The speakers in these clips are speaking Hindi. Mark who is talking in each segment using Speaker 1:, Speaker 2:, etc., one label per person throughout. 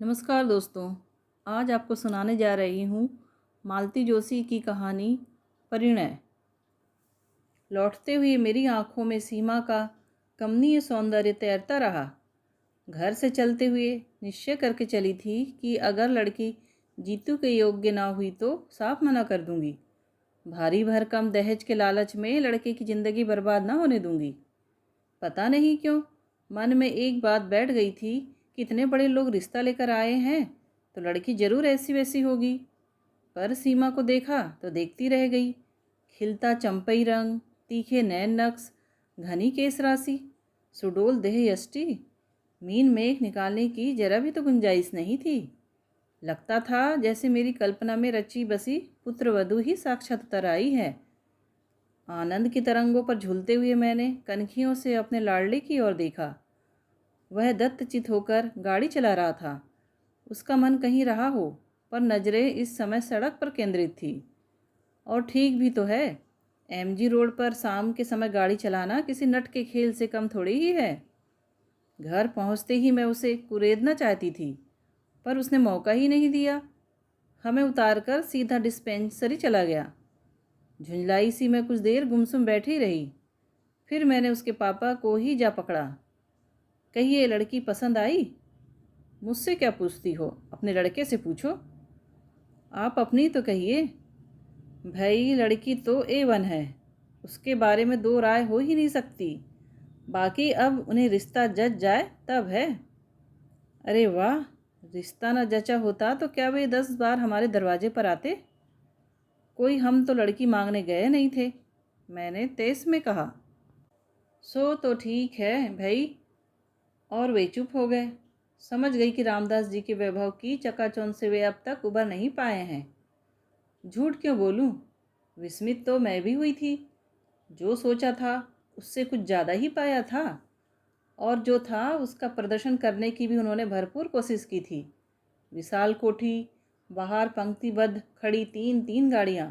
Speaker 1: नमस्कार दोस्तों। आज आपको सुनाने जा रही हूँ मालती जोशी की कहानी परिणय। लौटते हुए मेरी आंखों में सीमा का कमनीय सौंदर्य तैरता रहा। घर से चलते हुए निश्चय करके चली थी कि अगर लड़की जीतू के योग्य ना हुई तो साफ मना कर दूंगी। भारी भरकम दहेज के लालच में लड़के की ज़िंदगी बर्बाद ना होने दूंगी। पता नहीं क्यों मन में एक बात बैठ गई थी कि इतने बड़े लोग रिश्ता लेकर आए हैं तो लड़की जरूर ऐसी वैसी होगी। पर सीमा को देखा तो देखती रह गई। खिलता चंपई रंग, तीखे नैन नक्श, घनी केस राशि, सुडोल देह यष्टि, मीन मेघ निकालने की जरा भी तो गुंजाइश नहीं थी। लगता था जैसे मेरी कल्पना में रची बसी पुत्रवधू ही साक्षात उतर आई है। आनंद की तरंगों पर झूलते हुए मैंने कनखियों से अपने लाडले की ओर देखा। वह दत्तचित होकर गाड़ी चला रहा था। उसका मन कहीं रहा हो, पर नज़रें इस समय सड़क पर केंद्रित थी। और ठीक भी तो है। एमजी रोड पर शाम के समय गाड़ी चलाना किसी नट के खेल से कम थोड़ी ही है। घर पहुंचते ही मैं उसे कुरेदना चाहती थी, पर उसने मौका ही नहीं दिया। हमें उतारकर सीधा डिस्पेंसरी चला गया। झुंझलाई सी मैं कुछ देर गुमसुम बैठी रही। फिर मैंने उसके पापा को ही जा पकड़ा। कहिए, लड़की पसंद आई? मुझसे क्या पूछती हो, अपने लड़के से पूछो। आप अपनी तो कहिए। भाई, लड़की तो A1 है, उसके बारे में दो राय हो ही नहीं सकती। बाकी अब उन्हें रिश्ता जच जाए तब है। अरे वाह, रिश्ता न जचा होता तो क्या वे 10 बार हमारे दरवाजे पर आते? कोई हम तो लड़की मांगने गए नहीं थे, मैंने तेज में कहा। सो तो ठीक है भाई। और वे चुप हो गए। समझ गई कि रामदास जी के वैभव की चकाचौंध से वे अब तक उबर नहीं पाए हैं। झूठ क्यों बोलूं? विस्मित तो मैं भी हुई थी। जो सोचा था उससे कुछ ज़्यादा ही पाया था। और जो था उसका प्रदर्शन करने की भी उन्होंने भरपूर कोशिश की थी। विशाल कोठी, बाहर पंक्तिबद्ध खड़ी तीन तीन गाड़ियाँ,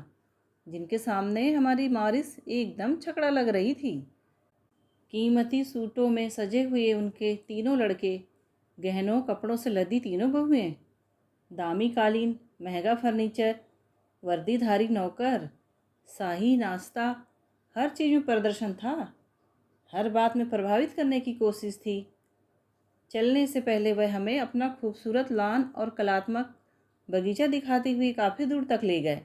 Speaker 1: जिनके सामने हमारी मारिस एकदम छकड़ा लग रही थी। कीमती सूटों में सजे हुए उनके तीनों लड़के, गहनों कपड़ों से लदी तीनों बहुएं, दामी कालीन, महंगा फर्नीचर, वर्दीधारी नौकर, शाही नाश्ता, हर चीज़ में प्रदर्शन था। हर बात में प्रभावित करने की कोशिश थी। चलने से पहले वह हमें अपना खूबसूरत लॉन और कलात्मक बगीचा दिखाते हुए काफ़ी दूर तक ले गए।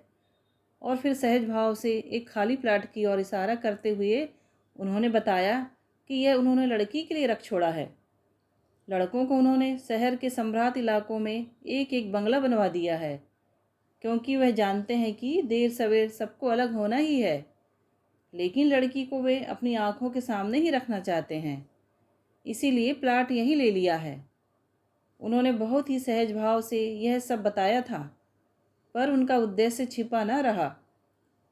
Speaker 1: और फिर सहज भाव से एक खाली प्लाट की ओर इशारा करते हुए उन्होंने बताया कि यह उन्होंने लड़की के लिए रख छोड़ा है। लड़कों को उन्होंने शहर के सम्भ्रांत इलाकों में एक एक बंगला बनवा दिया है, क्योंकि वह जानते हैं कि देर सवेर सबको अलग होना ही है। लेकिन लड़की को वे अपनी आंखों के सामने ही रखना चाहते हैं, इसीलिए प्लाट यहीं ले लिया है। उन्होंने बहुत ही सहज भाव से यह सब बताया था, पर उनका उद्देश्य छिपा न रहा।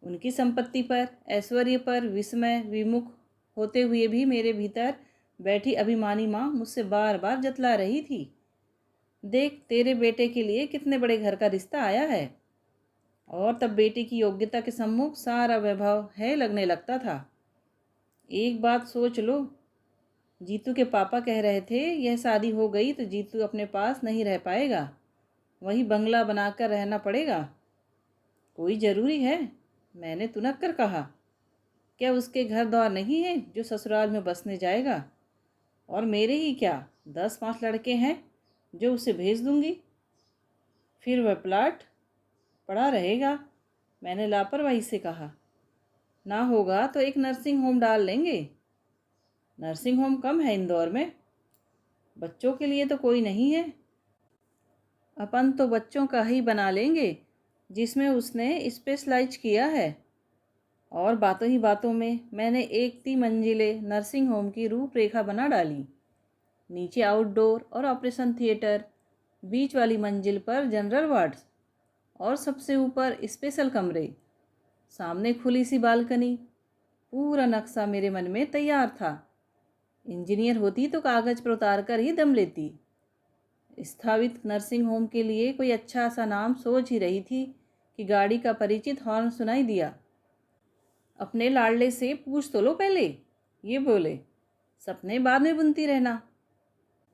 Speaker 1: उनकी संपत्ति पर, ऐश्वर्य पर विस्मय विमुख होते हुए भी मेरे भीतर बैठी अभिमानी माँ मुझसे बार बार जतला रही थी। देख, तेरे बेटे के लिए कितने बड़े घर का रिश्ता आया है। और तब बेटे की योग्यता के सम्मुख सारा वैभव है लगने लगता था। एक बात सोच लो, जीतू के पापा कह रहे थे यह शादी हो गई तो जीतू अपने पास नहीं रह पाएगा, वही बंगला बनाकर रहना पड़ेगा। कोई ज़रूरी है? मैंने तुनक कर कहा। क्या उसके घर द्वार नहीं है जो ससुराल में बसने जाएगा? और मेरे ही क्या 10-5 लड़के हैं जो उसे भेज दूंगी। फिर वह प्लाट पड़ा रहेगा, मैंने लापरवाही से कहा। ना होगा तो एक नर्सिंग होम डाल लेंगे। नर्सिंग होम कम है इंदौर में। बच्चों के लिए तो कोई नहीं है। अपन तो बच्चों का ही बना लेंगे जिसमें उसने स्पेशलाइज किया है। और बातों ही बातों में मैंने एक 3 मंजिले नर्सिंग होम की रूपरेखा बना डाली। नीचे आउटडोर और ऑपरेशन थिएटर, बीच वाली मंजिल पर जनरल वार्ड्स और सबसे ऊपर स्पेशल कमरे, सामने खुली सी बालकनी। पूरा नक्शा मेरे मन में तैयार था। इंजीनियर होती तो कागज़ पर उतार कर ही दम लेती। स्थापित नर्सिंग होम के लिए कोई अच्छा सा नाम सोच ही रही थी कि गाड़ी का परिचित हॉर्न सुनाई दिया। अपने लाडले से पूछ तो लो पहले, ये बोले। सपने बाद में बुनती रहना।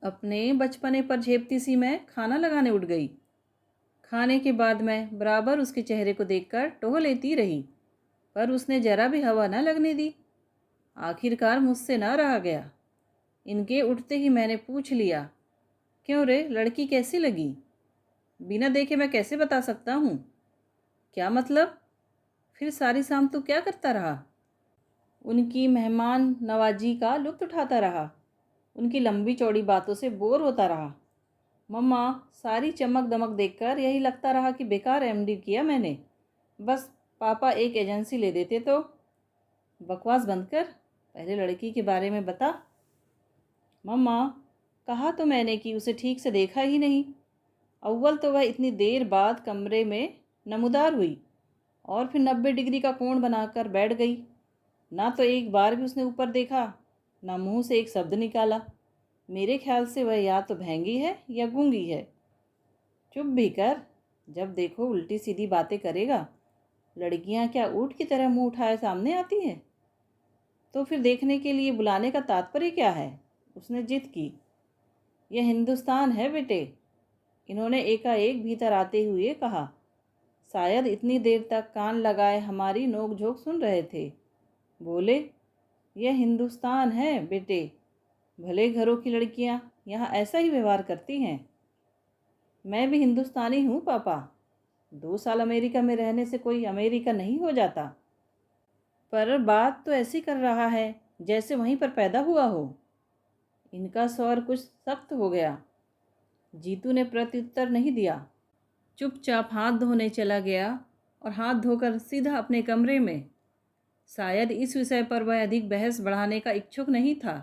Speaker 1: अपने बचपने पर झेपती सी मैं खाना लगाने उठ गई। खाने के बाद मैं बराबर उसके चेहरे को देखकर टोह लेती रही, पर उसने जरा भी हवा न लगने दी। आखिरकार मुझसे न रहा गया। इनके उठते ही मैंने पूछ लिया, क्यों रे, लड़की कैसी लगी? बिना देखे मैं कैसे बता सकता हूँ? क्या मतलब? फिर सारी शाम तू क्या करता रहा? उनकी मेहमान नवाजी का लुत्फ उठाता रहा, उनकी लंबी चौड़ी बातों से बोर होता रहा। मम्मा, सारी चमक दमक देखकर यही लगता रहा कि बेकार एमडी किया मैंने। बस पापा एक एजेंसी ले देते तो। बकवास बंद कर, पहले लड़की के बारे में बता। मम्मा, कहा तो मैंने कि उसे ठीक से देखा ही नहीं। अव्वल तो वह इतनी देर बाद कमरे में नमूदार हुई और फिर 90 डिग्री का कोण बनाकर बैठ गई। ना तो एक बार भी उसने ऊपर देखा, ना मुंह से एक शब्द निकाला। मेरे ख्याल से वह या तो भैंगी है या गूंगी है। चुप भी कर, जब देखो उल्टी सीधी बातें करेगा। लड़कियां क्या ऊँट की तरह मुंह उठाए सामने आती हैं? तो फिर देखने के लिए बुलाने का तात्पर्य क्या है? उसने जिद की। यह हिंदुस्तान है बेटे, इन्होंने एकाएक भीतर आते हुए कहा। शायद इतनी देर तक कान लगाए हमारी नोक-झोंक सुन रहे थे। बोले, यह हिंदुस्तान है बेटे, भले घरों की लड़कियां यहाँ ऐसा ही व्यवहार करती हैं। मैं भी हिंदुस्तानी हूँ पापा। 2 साल अमेरिका में रहने से कोई अमेरिका नहीं हो जाता। पर बात तो ऐसी कर रहा है जैसे वहीं पर पैदा हुआ हो। इनका स्वर कुछ सख्त हो गया। जीतू ने प्रत्युत्तर नहीं दिया, चुपचाप हाथ धोने चला गया और हाथ धोकर सीधा अपने कमरे में। शायद इस विषय पर वह अधिक बहस बढ़ाने का इच्छुक नहीं था।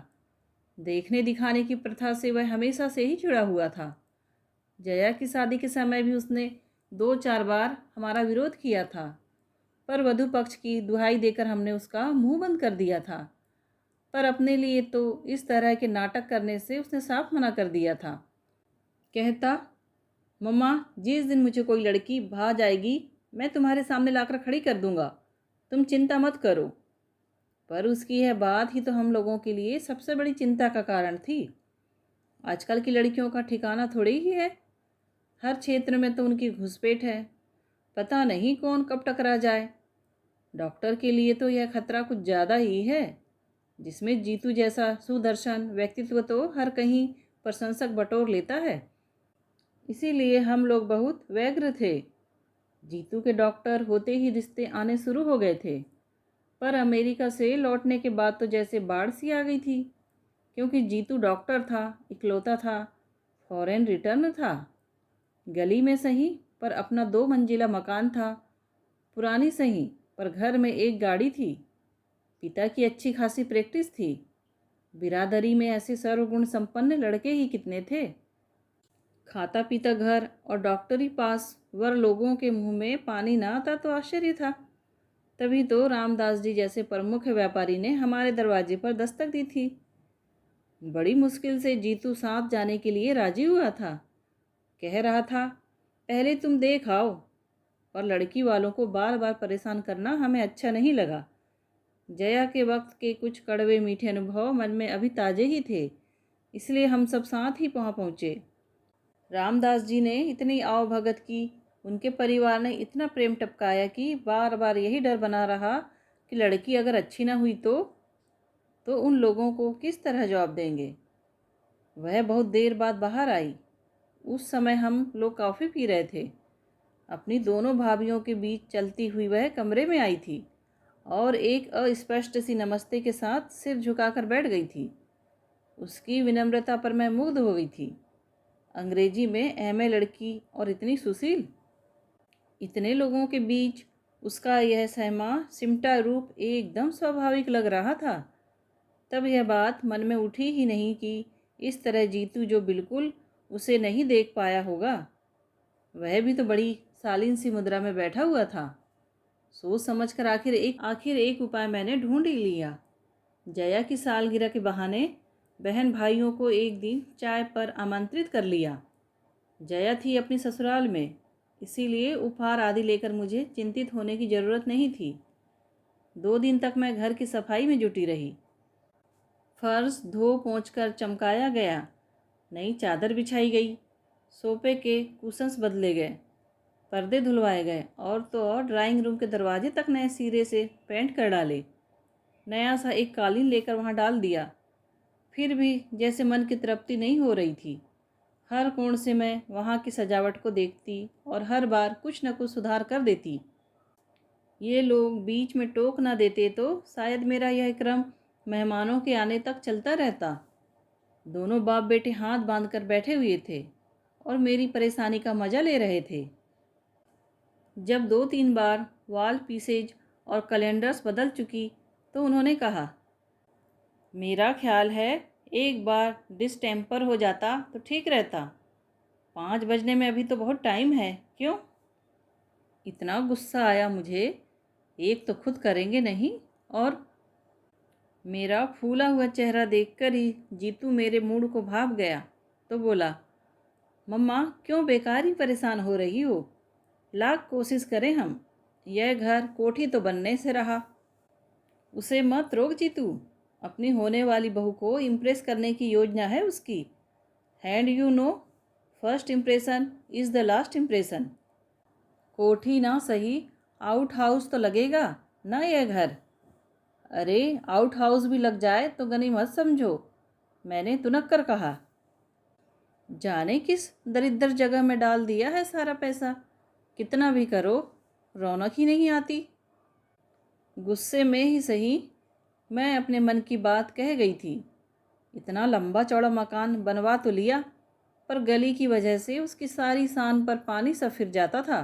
Speaker 1: देखने दिखाने की प्रथा से वह हमेशा से ही जुड़ा हुआ था। जया की शादी के समय भी उसने 2-4 बार हमारा विरोध किया था, पर वधू पक्ष की दुहाई देकर हमने उसका मुंह बंद कर दिया था। पर अपने लिए तो इस तरह के नाटक करने से उसने साफ मना कर दिया था। कहता, मम्मा, जिस दिन मुझे कोई लड़की भा जाएगी मैं तुम्हारे सामने लाकर खड़ी कर दूंगा, तुम चिंता मत करो। पर उसकी यह बात ही तो हम लोगों के लिए सबसे बड़ी चिंता का कारण थी। आजकल की लड़कियों का ठिकाना थोड़ी ही है। हर क्षेत्र में तो उनकी घुसपैठ है, पता नहीं कौन कब टकरा जाए। डॉक्टर के लिए तो यह खतरा कुछ ज़्यादा ही है, जिसमें जीतू जैसा सुदर्शन व्यक्तित्व तो हर कहीं प्रशंसक बटोर लेता है। इसीलिए हम लोग बहुत व्यग्र थे। जीतू के डॉक्टर होते ही रिश्ते आने शुरू हो गए थे, पर अमेरिका से लौटने के बाद तो जैसे बाढ़ सी आ गई थी, क्योंकि जीतू डॉक्टर था, इकलौता था, फॉरेन रिटर्न था। गली में सही पर अपना 2 मंजिला मकान था, पुरानी सही पर घर में एक गाड़ी थी। पिता की अच्छी खासी प्रैक्टिस थी। बिरादरी में ऐसे सर्वगुण संपन्न लड़के ही कितने थे। खाता पीता घर और डॉक्टरी पास वर लोगों के मुंह में पानी ना आता तो आश्चर्य था। तभी तो रामदास जी जैसे प्रमुख व्यापारी ने हमारे दरवाजे पर दस्तक दी थी। बड़ी मुश्किल से जीतू साथ जाने के लिए राजी हुआ था। कह रहा था, पहले तुम देख आओ। और लड़की वालों को बार बार परेशान करना हमें अच्छा नहीं लगा। जया के वक्त के कुछ कड़वे मीठे अनुभव मन में अभी ताज़े ही थे, इसलिए हम सब साथ ही वहाँ पहुँचे। रामदास जी ने इतनी आवभगत की, उनके परिवार ने इतना प्रेम टपकाया कि बार बार यही डर बना रहा कि लड़की अगर अच्छी ना हुई तो उन लोगों को किस तरह जवाब देंगे। वह बहुत देर बाद बाहर आई। उस समय हम लोग कॉफ़ी पी रहे थे। अपनी दोनों भाभियों के बीच चलती हुई वह कमरे में आई थी और एक अस्पष्ट सी नमस्ते के साथ सिर झुकाकर बैठ गई थी। उसकी विनम्रता पर मैं मुग्ध हो गई थी। अंग्रेजी में एमए लड़की और इतनी सुशील। इतने लोगों के बीच उसका यह सहमा सिमटा रूप एकदम स्वाभाविक लग रहा था। तब यह बात मन में उठी ही नहीं कि इस तरह जीतू जो बिल्कुल उसे नहीं देख पाया होगा, वह भी तो बड़ी शालीन सी मुद्रा में बैठा हुआ था। सोच समझकर आखिर एक उपाय मैंने ढूंढ ही लिया। जया की सालगिरह के बहाने बहन भाइयों को एक दिन चाय पर आमंत्रित कर लिया। जया थी अपनी ससुराल में, इसीलिए उपहार आदि लेकर मुझे चिंतित होने की ज़रूरत नहीं थी। 2 दिन तक मैं घर की सफाई में जुटी रही। फर्श धो पोंछ कर चमकाया गया। नई चादर बिछाई गई, सोफे के कुशन्स बदले गए, पर्दे धुलवाए गए और तो और ड्राइंग रूम के दरवाजे तक नए सिरे से पेंट कर डाले। नया सा एक कालीन लेकर वहाँ डाल दिया। फिर भी जैसे मन की तृप्ति नहीं हो रही थी। हर कोण से मैं वहाँ की सजावट को देखती और हर बार कुछ न कुछ सुधार कर देती। ये लोग बीच में टोक ना देते तो शायद मेरा यह क्रम मेहमानों के आने तक चलता रहता। दोनों बाप बेटे हाथ बांधकर बैठे हुए थे और मेरी परेशानी का मज़ा ले रहे थे। जब 2-3 बार वॉल पीसेज और कैलेंडर्स बदल चुकी तो उन्होंने कहा, मेरा ख्याल है एक बार डिस्टेम्पर हो जाता तो ठीक रहता। 5 बजने में अभी तो बहुत टाइम है, क्यों? इतना गुस्सा आया मुझे। एक तो खुद करेंगे नहीं और मेरा फूला हुआ चेहरा देखकर ही जीतू मेरे मूड को भाप गया तो बोला, मम्मा क्यों बेकार ही परेशान हो रही हो? लाख कोशिश करें हम, यह घर कोठी तो बनने से रहा। उसे मत रोक जीतू, अपनी होने वाली बहू को इम्प्रेस करने की योजना है उसकी। And you know, first impression is the last impression. कोठी ना सही, आउट हाउस तो लगेगा ना यह घर। अरे आउट हाउस भी लग जाए तो गनी मत समझो, मैंने तुनक कर कहा। जाने किस दरिद्र जगह में डाल दिया है सारा पैसा, कितना भी करो रौनक ही नहीं आती। गुस्से में ही सही मैं अपने मन की बात कह गई थी। इतना लंबा चौड़ा मकान बनवा तो लिया, पर गली की वजह से उसकी सारी शान पर पानी सा फिर जाता था।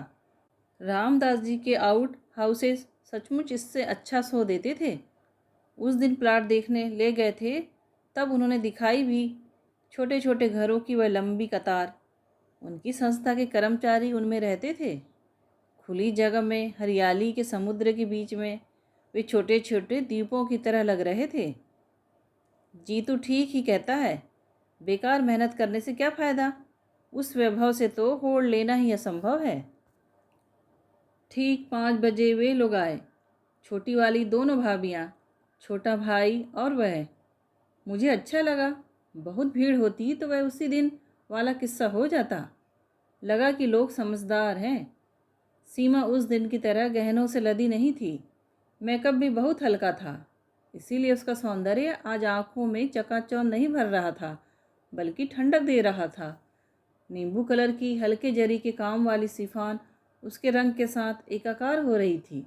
Speaker 1: रामदास जी के आउट हाउसेस सचमुच इससे अच्छा सो देते थे। उस दिन प्लाट देखने ले गए थे, तब उन्होंने दिखाई भी छोटे छोटे घरों की वह लंबी कतार। उनकी संस्था के कर्मचारी उनमें रहते थे। खुली जगह में हरियाली के समुद्र के बीच में वे छोटे छोटे द्वीपों की तरह लग रहे थे। जीतू ठीक ही कहता है, बेकार मेहनत करने से क्या फ़ायदा, उस वैभव से तो होड़ लेना ही असंभव है। ठीक 5 बजे वे लोग आए, छोटी वाली दोनों भाभियाँ, छोटा भाई और वह। मुझे अच्छा लगा। बहुत भीड़ होती तो वह उसी दिन वाला किस्सा हो जाता। लगा कि लोग समझदार हैं। सीमा उस दिन की तरह गहनों से लदी नहीं थी। मेकअप भी बहुत हल्का था, इसीलिए उसका सौंदर्य आज आँखों में चकाचौंध नहीं भर रहा था, बल्कि ठंडक दे रहा था। नींबू कलर की हल्के जरी के काम वाली शिफॉन उसके रंग के साथ एकाकार हो रही थी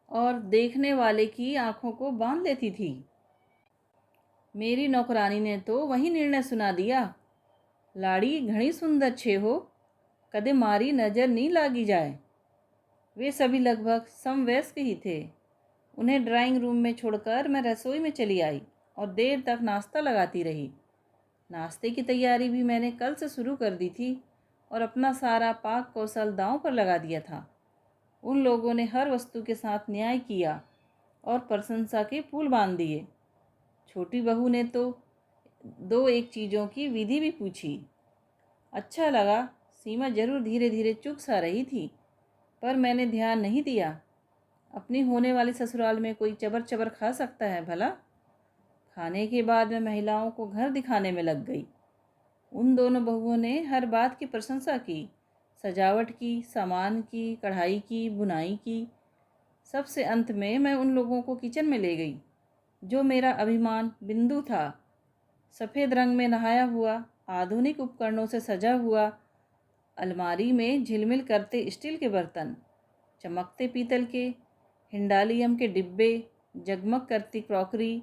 Speaker 1: और देखने वाले की आंखों को बांध लेती थी। मेरी नौकरानी ने तो वही निर्णय सुना दिया, लाड़ी घणी सुंदर छे हो, कदे मारी नज़र नहीं लागी जाए। वे सभी लगभग समवयस्क ही थे। उन्हें ड्राइंग रूम में छोड़कर मैं रसोई में चली आई और देर तक नाश्ता लगाती रही। नाश्ते की तैयारी भी मैंने कल से शुरू कर दी थी और अपना सारा पाक कौशल दांव पर लगा दिया था। उन लोगों ने हर वस्तु के साथ न्याय किया और प्रशंसा के पुल बांध दिए। छोटी बहू ने तो 2-1 चीज़ों की विधि भी पूछी। अच्छा लगा। सीमा जरूर धीरे धीरे चुप सा रही थी, पर मैंने ध्यान नहीं दिया। अपनी होने वाली ससुराल में कोई चबर चबर खा सकता है भला? खाने के बाद मैं महिलाओं को घर दिखाने में लग गई। उन दोनों बहुओं ने हर बात की प्रशंसा की, सजावट की, सामान की, कढ़ाई की, बुनाई की। सबसे अंत में मैं उन लोगों को किचन में ले गई, जो मेरा अभिमान बिंदु था। सफ़ेद रंग में नहाया हुआ, आधुनिक उपकरणों से सजा हुआ, अलमारी में झिलमिल करते स्टील के बर्तन, चमकते पीतल के, हिंडालियम के डिब्बे, जगमग करती क्रॉकरी,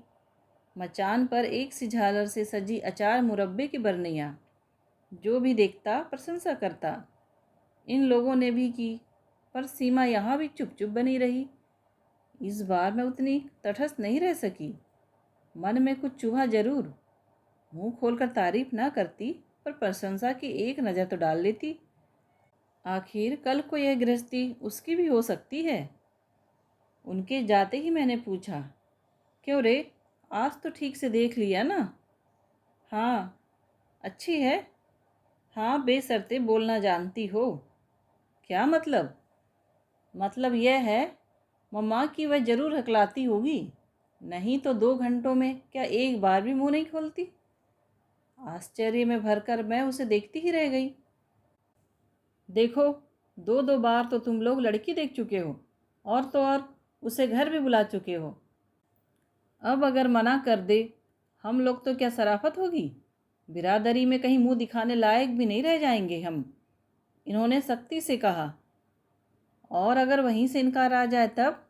Speaker 1: मचान पर एक सी झालर से सजी अचार मुरब्बे की बरनियाँ। जो भी देखता प्रशंसा करता। इन लोगों ने भी की, पर सीमा यहाँ भी चुप चुप बनी रही। इस बार मैं उतनी तटस्थ नहीं रह सकी। मन में कुछ चूहा जरूर। मुंह खोलकर तारीफ ना करती, पर प्रशंसा की एक नज़र तो डाल लेती। आखिर कल को यह गृहस्थी उसकी भी हो सकती है। उनके जाते ही मैंने पूछा, क्यों रे, आज तो ठीक से देख लिया ना? हाँ। अच्छी है? हाँ, बेशर्ते बोलना जानती हो। क्या मतलब? मतलब यह है, मम्मा की वह ज़रूर हकलाती होगी, नहीं तो 2 घंटों में क्या एक बार भी मुंह नहीं खोलती। आश्चर्य में भरकर मैं उसे देखती ही रह गई। देखो, दो दो बार तो तुम लोग लड़की देख चुके हो, और तो और उसे घर भी बुला चुके हो। अब अगर मना कर दे हम लोग तो क्या शराफत होगी? बिरादरी में कहीं मुंह दिखाने लायक भी नहीं रह जाएंगे हम, इन्होंने सख्ती से कहा। और अगर वहीं से इनकार आ जाए तब?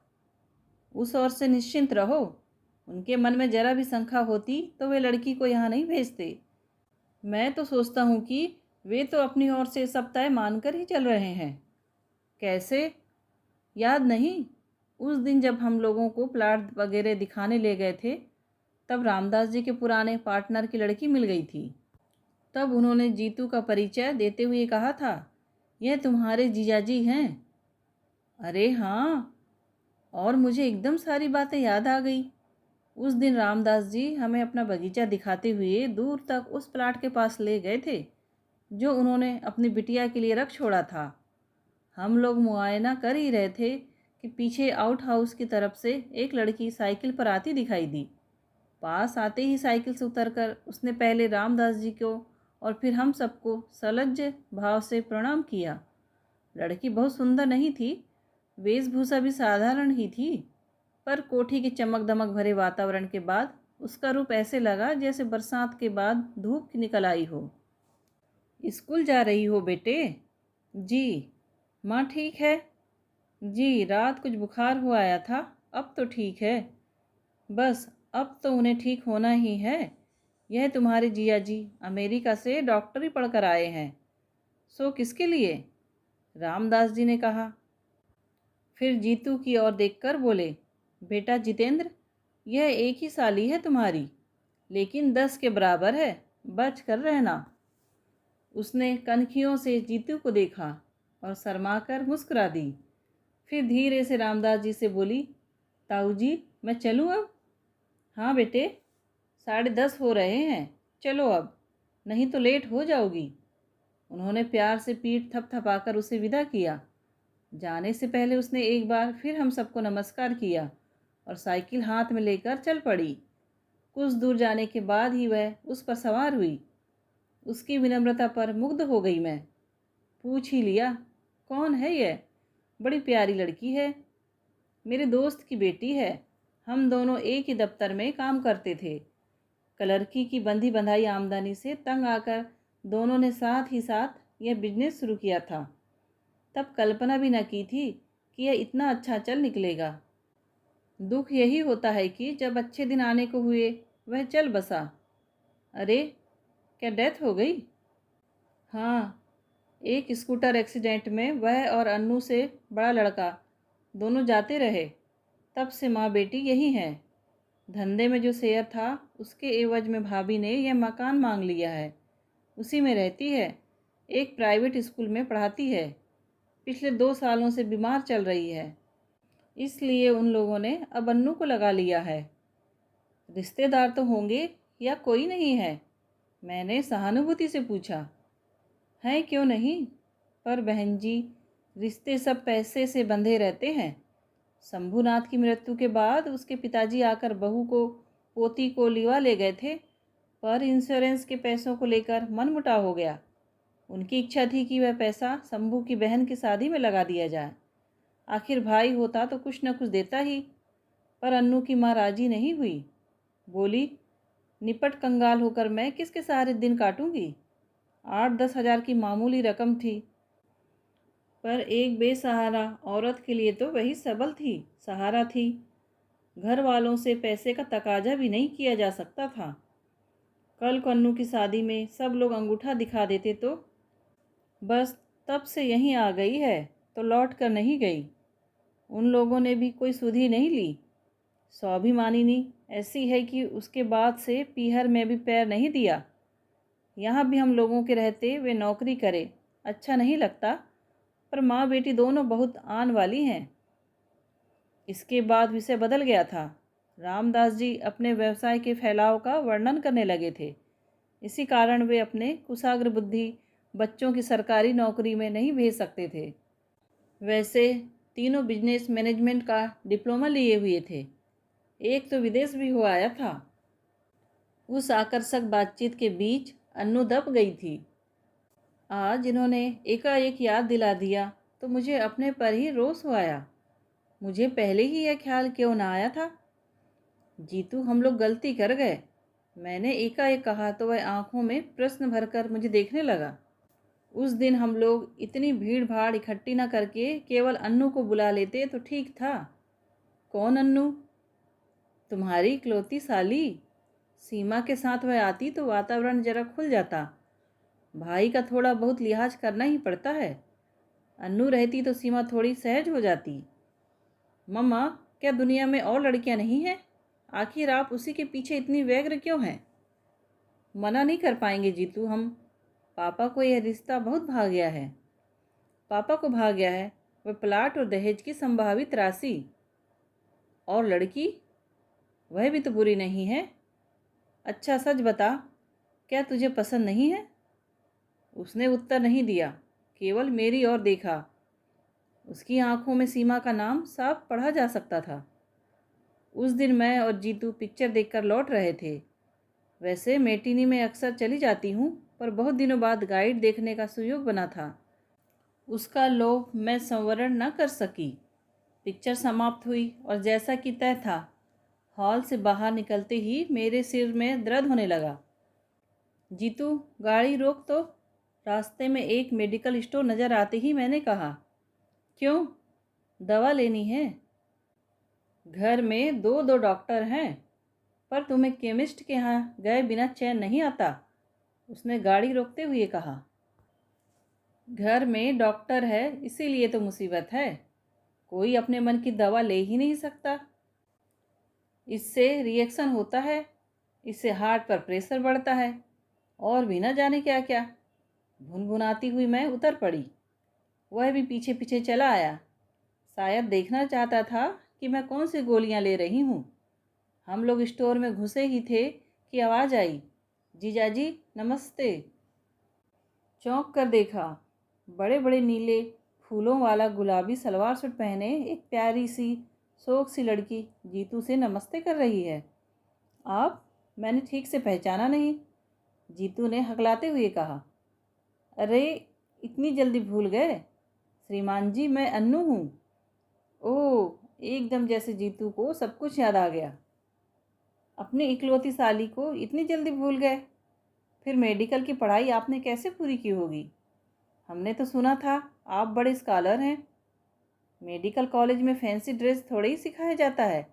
Speaker 1: उस ओर से निश्चिंत रहो, उनके मन में जरा भी शंका होती तो वे लड़की को यहाँ नहीं भेजते। मैं तो सोचता हूँ कि वे तो अपनी ओर से सब तय मानकर ही चल रहे हैं। कैसे? याद नहीं, उस दिन जब हम लोगों को प्लाट वगैरह दिखाने ले गए थे, तब रामदास जी के पुराने पार्टनर की लड़की मिल गई थी। तब उन्होंने जीतू का परिचय देते हुए कहा था, यह तुम्हारे जीजाजी हैं। अरे हाँ, और मुझे एकदम सारी बातें याद आ गई। उस दिन रामदास जी हमें अपना बगीचा दिखाते हुए दूर तक उस प्लाट के पास ले गए थे जो उन्होंने अपनी बिटिया के लिए रख छोड़ा था। हम लोग मुआयना कर ही रहे थे कि पीछे आउट हाउस की तरफ से एक लड़की साइकिल पर आती दिखाई दी। पास आते ही साइकिल से उतरकर उसने पहले रामदास जी को और फिर हम सबको सलज्ज भाव से प्रणाम किया। लड़की बहुत सुंदर नहीं थी, वेशभूषा भी साधारण ही थी, पर कोठी के चमक दमक भरे वातावरण के बाद उसका रूप ऐसे लगा जैसे बरसात के बाद धूप निकल आई हो। स्कूल जा रही हो बेटे? जी। माँ ठीक है? जी, रात कुछ बुखार हुआ आया था, अब तो ठीक है। बस अब तो उन्हें ठीक होना ही है। यह तुम्हारे जिया जी अमेरिका से डॉक्टरी पढ़कर आए हैं। सो किसके लिए? रामदास जी ने कहा। फिर जीतू की ओर देखकर बोले, बेटा जितेंद्र, यह एक ही साली है तुम्हारी, लेकिन 10 के बराबर है, बच कर रहना। उसने कनखियों से जीतू को देखा और शर्माकर मुस्कुरा दी। फिर धीरे से रामदास जी से बोली, ताऊ जी मैं चलूँ अब? हाँ बेटे, 10:30 हो रहे हैं, चलो अब, नहीं तो लेट हो जाओगी। उन्होंने प्यार से पीठ थपथपाकर उसे विदा किया। जाने से पहले उसने एक बार फिर हम सबको नमस्कार किया और साइकिल हाथ में लेकर चल पड़ी। कुछ दूर जाने के बाद ही वह उस पर सवार हुई। उसकी विनम्रता पर मुग्ध हो गई मैं। पूछ ही लिया, कौन है यह? बड़ी प्यारी लड़की है, मेरे दोस्त की बेटी है। हम दोनों एक ही दफ्तर में काम करते थे। क्लर्की की बंधी बंधाई आमदनी से तंग आकर दोनों ने साथ ही साथ यह बिजनेस शुरू किया था। तब कल्पना भी न की थी कि यह इतना अच्छा चल निकलेगा। दुख यही होता है कि जब अच्छे दिन आने को हुए वह चल बसा। अरे, क्या डेथ हो गई? हाँ, एक स्कूटर एक्सीडेंट में वह और अन्नू से बड़ा लड़का दोनों जाते रहे। तब से माँ बेटी यही हैं। धंधे में जो शेयर था उसके एवज में भाभी ने यह मकान मांग लिया है, उसी में रहती है। एक प्राइवेट स्कूल में पढ़ाती है। पिछले 2 सालों से बीमार चल रही है, इसलिए उन लोगों ने अब अन्नू को लगा लिया है। रिश्तेदार तो होंगे या कोई नहीं है? मैंने सहानुभूति से पूछा। है क्यों नहीं, पर बहन जी, रिश्ते सब पैसे से बंधे रहते हैं। शंभूनाथ की मृत्यु के बाद उसके पिताजी आकर बहू को पोती को लिवा ले गए थे, पर इंश्योरेंस के पैसों को लेकर मनमुटाव हो गया। उनकी इच्छा थी कि वह पैसा शंभू की बहन की शादी में लगा दिया जाए। आखिर भाई होता तो कुछ न कुछ देता ही, पर अन्नू की माँ राजी नहीं हुई। बोली, निपट कंगाल होकर मैं किसके सहारे दिन काटूंगी? 8-10 हज़ार की मामूली रकम थी, पर एक बेसहारा औरत के लिए तो वही सबल थी, सहारा थी। घर वालों से पैसे का तकाजा भी नहीं किया जा सकता था। कल को अन्नू की शादी में सब लोग अंगूठा दिखा देते तो। बस तब से यहीं आ गई है तो लौट कर नहीं गई। उन लोगों ने भी कोई सुधि नहीं ली। स्वाभिमानिनी ऐसी है कि उसके बाद से पीहर में भी पैर नहीं दिया। यहाँ भी हम लोगों के रहते वे नौकरी करे, अच्छा नहीं लगता, पर माँ बेटी दोनों बहुत आन वाली हैं। इसके बाद विषय बदल गया था। रामदास जी अपने व्यवसाय के फैलाव का वर्णन करने लगे थे। इसी कारण वे अपने कुशाग्र बुद्धि बच्चों की सरकारी नौकरी में नहीं भेज सकते थे। वैसे तीनों बिजनेस मैनेजमेंट का डिप्लोमा लिए हुए थे। एक तो विदेश भी हो आया था। उस आकर्षक बातचीत के बीच अन्नू दब गई थी। आज इन्होंने एकाएक याद दिला दिया तो मुझे अपने पर ही रोष आया। मुझे पहले ही यह ख्याल क्यों ना आया था। जीतू, हम लोग गलती कर गए। मैंने एकाएक कहा तो वह आंखों में प्रश्न भरकर मुझे देखने लगा। उस दिन हम लोग इतनी भीड़ भाड़ इकट्ठी न करके केवल अन्नू को बुला लेते तो ठीक था। कौन अन्नू? तुम्हारी इकलौती साली। सीमा के साथ वह आती तो वातावरण जरा खुल जाता। भाई का थोड़ा बहुत लिहाज करना ही पड़ता है। अन्नू रहती तो सीमा थोड़ी सहज हो जाती। मम्मा, क्या दुनिया में और लड़कियां नहीं हैं? आखिर आप उसी के पीछे इतनी व्यग्र क्यों हैं? मना नहीं कर पाएंगे जीतू हम। पापा को यह रिश्ता बहुत भा गया है। पापा को भा गया है वह प्लाट और दहेज की संभावित राशि। और लड़की, वह भी तो बुरी नहीं है। अच्छा सच बता, क्या तुझे पसंद नहीं है? उसने उत्तर नहीं दिया, केवल मेरी ओर देखा। उसकी आंखों में सीमा का नाम साफ पढ़ा जा सकता था। उस दिन मैं और जीतू पिक्चर देखकर लौट रहे थे। वैसे मेटिनी में अक्सर चली जाती हूँ, पर बहुत दिनों बाद गाइड देखने का सुयोग बना था। उसका लोभ मैं संवरण न कर सकी। पिक्चर समाप्त हुई और जैसा कि तय था, हॉल से बाहर निकलते ही मेरे सिर में दर्द होने लगा। जीतू, गाड़ी रोक तो। रास्ते में एक मेडिकल स्टोर नज़र आते ही मैंने कहा। क्यों? दवा लेनी है। घर में दो दो डॉक्टर हैं, पर तुम्हें केमिस्ट के यहाँ गए बिना चैन नहीं आता। उसने गाड़ी रोकते हुए कहा। घर में डॉक्टर है इसीलिए तो मुसीबत है। कोई अपने मन की दवा ले ही नहीं सकता। इससे रिएक्शन होता है, इससे हार्ट पर प्रेशर बढ़ता है, और भी ना जाने क्या क्या। भुनभुनाती हुई मैं उतर पड़ी। वह भी पीछे पीछे चला आया। शायद देखना चाहता था कि मैं कौन सी गोलियां ले रही हूँ। हम लोग स्टोर में घुसे ही थे कि आवाज़ आई, जीजाजी नमस्ते। चौंक कर देखा। बड़े बड़े नीले फूलों वाला गुलाबी सलवार सूट पहने एक प्यारी सी शौक सी लड़की जीतू से नमस्ते कर रही है। आप? मैंने ठीक से पहचाना नहीं। जीतू ने हकलाते हुए कहा। अरे, इतनी जल्दी भूल गए? श्रीमान जी, मैं अन्नू हूँ। ओह, एकदम जैसे जीतू को सब कुछ याद आ गया। अपनी इकलौती साली को इतनी जल्दी भूल गए? फिर मेडिकल की पढ़ाई आपने कैसे पूरी की होगी? हमने तो सुना था आप बड़े स्कॉलर हैं। मेडिकल कॉलेज में फैंसी ड्रेस थोड़े ही सिखाया जाता है।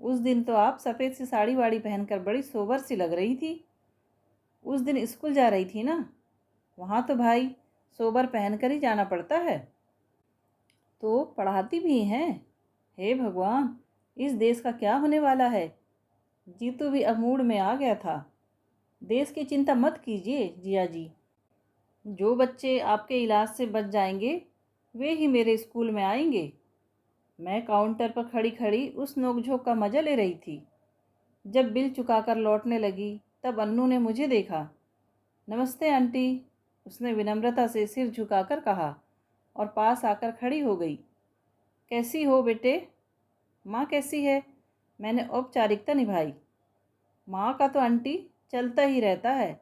Speaker 1: उस दिन तो आप सफ़ेद सी साड़ी वाड़ी पहनकर बड़ी सोबर सी लग रही थी। उस दिन स्कूल जा रही थी ना? वहाँ तो भाई सोबर पहनकर ही जाना पड़ता है। तो पढ़ाती भी हैं? हे भगवान, इस देश का क्या होने वाला है? जीतू भी अब मूड में आ गया था। देश की चिंता मत कीजिए जिया जी। जो बच्चे आपके इलाज से बच जाएंगे वे ही मेरे स्कूल में आएंगे। मैं काउंटर पर खड़ी खड़ी उस नोकझोंक का मज़ा ले रही थी। जब बिल चुकाकर लौटने लगी तब अन्नू ने मुझे देखा। नमस्ते आंटी, उसने विनम्रता से सिर झुकाकर कहा और पास आकर खड़ी हो गई। कैसी हो बेटे? माँ कैसी है? मैंने औपचारिकता निभाई। माँ का तो आंटी चलता ही रहता है,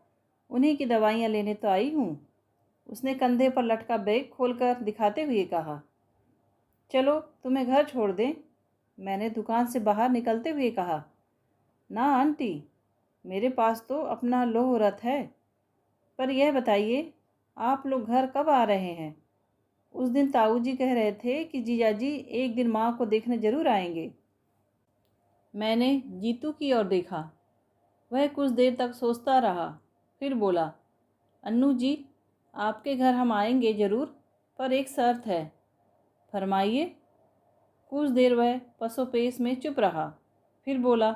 Speaker 1: उन्हीं की दवाइयाँ लेने तो आई हूँ। उसने कंधे पर लटका बैग खोलकर दिखाते हुए कहा। चलो तुम्हें घर छोड़ दें, मैंने दुकान से बाहर निकलते हुए कहा। ना आंटी, मेरे पास तो अपना लोह रथ है। पर यह बताइए, आप लोग घर कब आ रहे हैं? उस दिन ताऊ जी कह रहे थे कि जीजाजी एक दिन माँ को देखने ज़रूर आएंगे। मैंने जीतू की ओर देखा। वह कुछ देर तक सोचता रहा, फिर बोला। अन्नू जी, आपके घर हम आएंगे ज़रूर, पर एक शर्त है। फरमाइए। कुछ देर वह पसोपेश में चुप रहा, फिर बोला।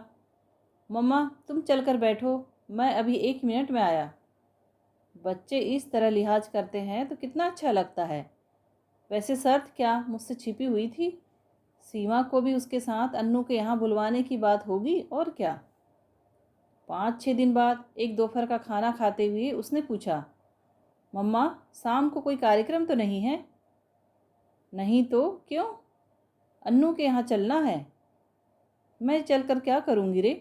Speaker 1: मम्मा, तुम चलकर बैठो, मैं अभी 1 मिनट में आया। बच्चे इस तरह लिहाज करते हैं तो कितना अच्छा लगता है। वैसे शर्त क्या मुझसे छिपी हुई थी? सीमा को भी उसके साथ अन्नू के यहाँ बुलवाने की बात होगी और क्या। 5-6 दिन बाद एक दोपहर का खाना खाते हुए उसने पूछा। मम्मा, शाम को कोई कार्यक्रम तो नहीं है? नहीं तो क्यों? अन्नू के यहाँ चलना है। मैं चलकर क्या करूँगी रे?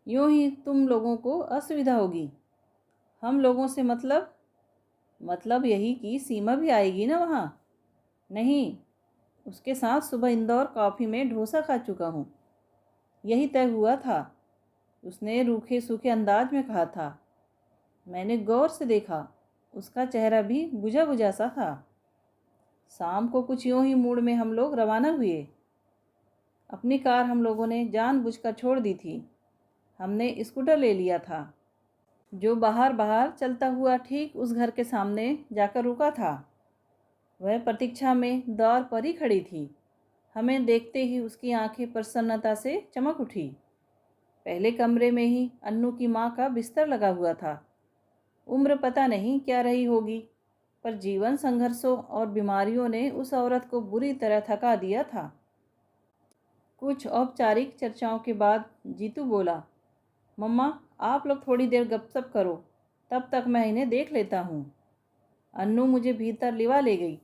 Speaker 1: यूँ ही तुम लोगों को असुविधा होगी। हम लोगों से मतलब यही कि सीमा भी आएगी ना वहाँ। नहीं, उसके साथ सुबह इंदौर कॉफ़ी में डोसा खा चुका हूँ। यही तय हुआ था, उसने रूखे सूखे अंदाज में कहा था। मैंने गौर से देखा, उसका चेहरा भी बुझा बुझा सा था। शाम को कुछ यूं ही मूड में हम लोग रवाना हुए। अपनी कार हम लोगों ने जानबूझकर छोड़ दी थी। हमने स्कूटर ले लिया था, जो बाहर बाहर चलता हुआ ठीक उस घर के सामने जाकर रुका था। वह प्रतीक्षा में द्वार पर ही खड़ी थी। हमें देखते ही उसकी आंखें प्रसन्नता से चमक उठी। पहले कमरे में ही अन्नू की माँ का बिस्तर लगा हुआ था। उम्र पता नहीं क्या रही होगी, पर जीवन संघर्षों और बीमारियों ने उस औरत को बुरी तरह थका दिया था। कुछ औपचारिक चर्चाओं के बाद जीतू बोला, मम्मा आप लोग थोड़ी देर गपशप करो, तब तक मैं इन्हें देख लेता हूँ। अन्नू मुझे भीतर लिवा ले गई।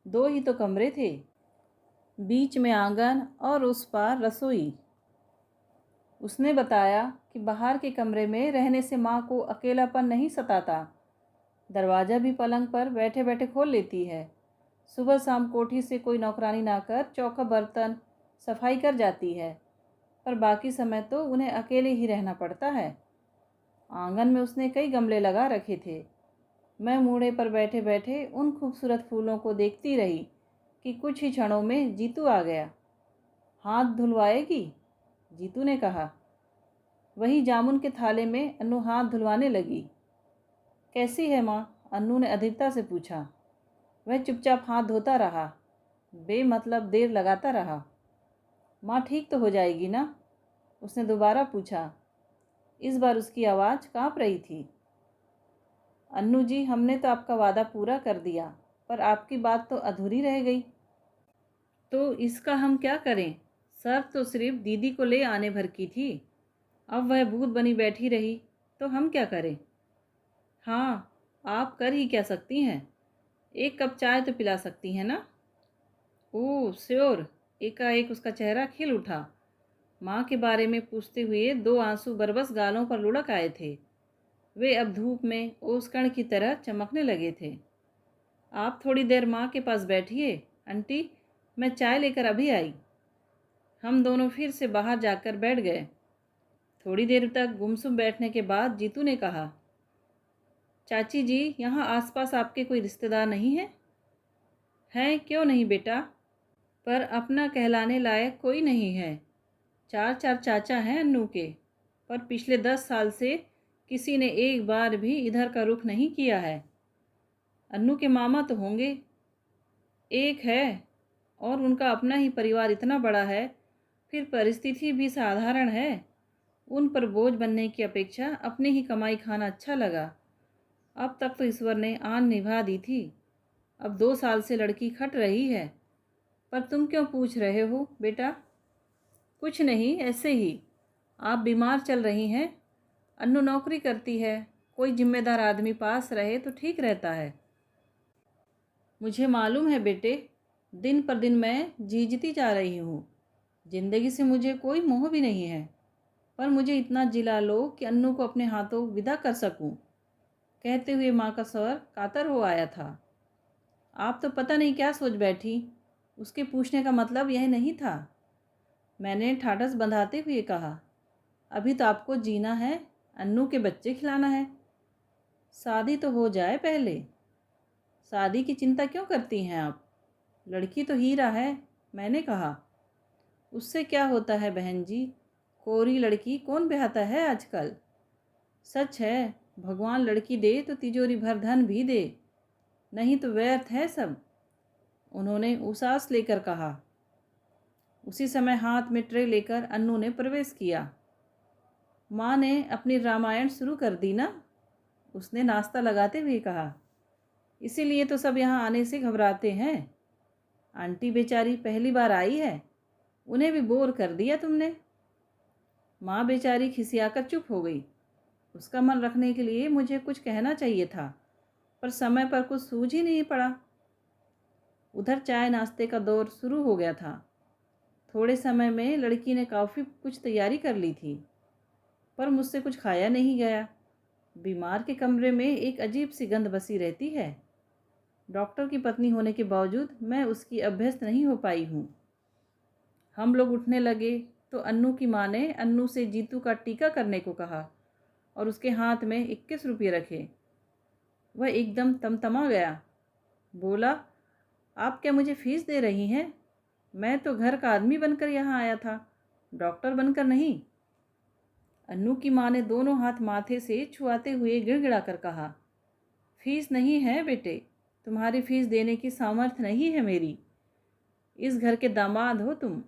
Speaker 1: 2 ही तो कमरे थे, बीच में आंगन और उस पार रसोई। उसने बताया कि बाहर के कमरे में रहने से माँ को अकेलापन नहीं सताता। दरवाज़ा भी पलंग पर बैठे बैठे खोल लेती है। सुबह शाम कोठी से कोई नौकरानी ना कर चौका बर्तन सफाई कर जाती है, पर बाकी समय तो उन्हें अकेले ही रहना पड़ता है। आंगन में उसने कई गमले लगा रखे थे। मैं मूढ़े पर बैठे बैठे उन खूबसूरत फूलों को देखती रही कि कुछ ही क्षणों में जीतू आ गया। हाथ धुलवाएगी? जीतू ने कहा। वही जामुन के थाले में अन्नू हाथ धुलवाने लगी। कैसी है माँ? अन्नू ने अधीरता से पूछा। वह चुपचाप हाथ धोता रहा, बेमतलब देर लगाता रहा। माँ ठीक तो हो जाएगी ना? उसने दोबारा पूछा। इस बार उसकी आवाज़ काँप रही थी। अन्नू जी, हमने तो आपका वादा पूरा कर दिया, पर आपकी बात तो अधूरी रह गई। तो इसका हम क्या करें? शर्त तो सिर्फ दीदी को ले आने भर की थी। अब वह भूत बनी बैठी रही तो हम क्या करें? हाँ, आप कर ही क्या सकती हैं? 1 कप चाय तो पिला सकती हैं ना? Oh sure. एकाएक उसका चेहरा खिल उठा। माँ के बारे में पूछते हुए 2 आंसू बरबस गालों पर लुढ़क आए थे। वे अब धूप में ओसकण की तरह चमकने लगे थे। आप थोड़ी देर माँ के पास बैठिए आंटी, मैं चाय लेकर अभी आई। हम दोनों फिर से बाहर जाकर बैठ गए। थोड़ी देर तक गुमसुम बैठने के बाद जीतू ने कहा, चाची जी, यहाँ आसपास आपके कोई रिश्तेदार नहीं हैं? हैं, क्यों नहीं बेटा, पर अपना कहलाने लायक कोई नहीं है। 4 चाचा हैं अन्नू के, पर पिछले 10 साल से किसी ने एक बार भी इधर का रुख नहीं किया है। अन्नू के मामा तो होंगे, एक है, और उनका अपना ही परिवार इतना बड़ा है, फिर परिस्थिति भी साधारण है। उन पर बोझ बनने की अपेक्षा अपनी ही कमाई खाना अच्छा लगा। अब तक तो ईश्वर ने आन निभा दी थी, अब 2 साल से लड़की खट रही है। पर तुम क्यों पूछ रहे हो बेटा? कुछ नहीं, ऐसे ही। आप बीमार चल रही हैं। अन्नू नौकरी करती है, कोई जिम्मेदार आदमी पास रहे तो ठीक रहता है। मुझे मालूम है बेटे, दिन पर दिन मैं जीजती जा रही हूँ। जिंदगी से मुझे कोई मोह भी नहीं है, पर मुझे इतना जिला लो कि अन्नू को अपने हाथों विदा कर सकूं। कहते हुए माँ का स्वर कातर हो आया था। आप तो पता नहीं क्या सोच बैठी। उसके पूछने का मतलब यह नहीं था। मैंने ठाठस बंधाते हुए कहा, अभी तो आपको जीना है, अन्नू के बच्चे खिलाना है। शादी तो हो जाए पहले। शादी की चिंता क्यों करती हैं आप? लड़की तो हीरा है, मैंने कहा। उससे क्या होता है बहन जी, कोरी लड़की कौन ब्याहता है आजकल। सच है, भगवान लड़की दे तो तिजोरी भर धन भी दे, नहीं तो व्यर्थ है सब, उन्होंने उसास लेकर कहा। उसी समय हाथ में ट्रे लेकर अन्नू ने प्रवेश किया। माँ ने अपनी रामायण शुरू कर दी ना? उसने नाश्ता लगाते हुए कहा। इसीलिए तो सब यहाँ आने से घबराते हैं। आंटी बेचारी पहली बार आई है, उन्हें भी बोर कर दिया तुमने। माँ बेचारी खिसियाकर चुप हो गई। उसका मन रखने के लिए मुझे कुछ कहना चाहिए था, पर समय पर कुछ सूझ ही नहीं पड़ा। उधर चाय नाश्ते का दौर शुरू हो गया था। थोड़े समय में लड़की ने काफ़ी कुछ तैयारी कर ली थी, पर मुझसे कुछ खाया नहीं गया। बीमार के कमरे में एक अजीब सी गंध बसी रहती है। डॉक्टर की पत्नी होने के बावजूद मैं उसकी अभ्यस्त नहीं हो पाई हूँ। हम लोग उठने लगे तो अन्नू की माँ ने अन्नू से जीतू का टीका करने को कहा और उसके हाथ में 21 रुपये रखे। वह एकदम तमतमा गया। बोला, आप क्या मुझे फीस दे रही हैं? मैं तो घर का आदमी बनकर यहाँ आया था, डॉक्टर बनकर नहीं। अन्नू की माँ ने दोनों हाथ माथे से छुआते हुए गिड़गिड़ा कर कहा, फीस नहीं है बेटे, तुम्हारी फीस देने की सामर्थ्य नहीं है मेरी। इस घर के दामाद हो तुम।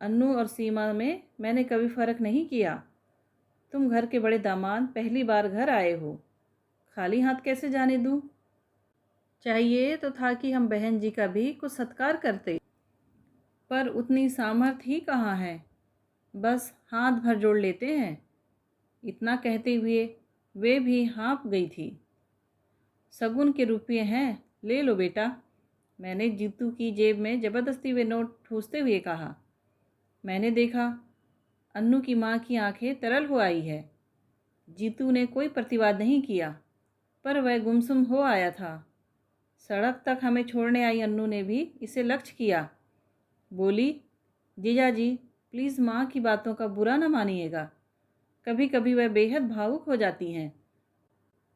Speaker 1: अन्नू और सीमा में मैंने कभी फ़र्क नहीं किया। तुम घर के बड़े दामाद पहली बार घर आए हो, खाली हाथ कैसे जाने दूँ? चाहिए तो था कि हम बहन जी का भी कुछ सत्कार करते, पर उतनी सामर्थ्य ही कहाँ है। बस हाथ भर जोड़ लेते हैं। इतना कहते हुए वे भी हाँफ गई थी। शगुन के रुपये हैं, ले लो बेटा, मैंने जीतू की जेब में ज़बरदस्ती वे नोट ठूसते हुए कहा। मैंने देखा अन्नू की माँ की आंखें तरल हो आई है। जीतू ने कोई प्रतिवाद नहीं किया, पर वह गुमसुम हो आया था। सड़क तक हमें छोड़ने आई अन्नू ने भी इसे लक्ष्य किया। बोली, जीजा जी प्लीज़ माँ की बातों का बुरा न मानिएगा। कभी कभी वह बेहद भावुक हो जाती हैं।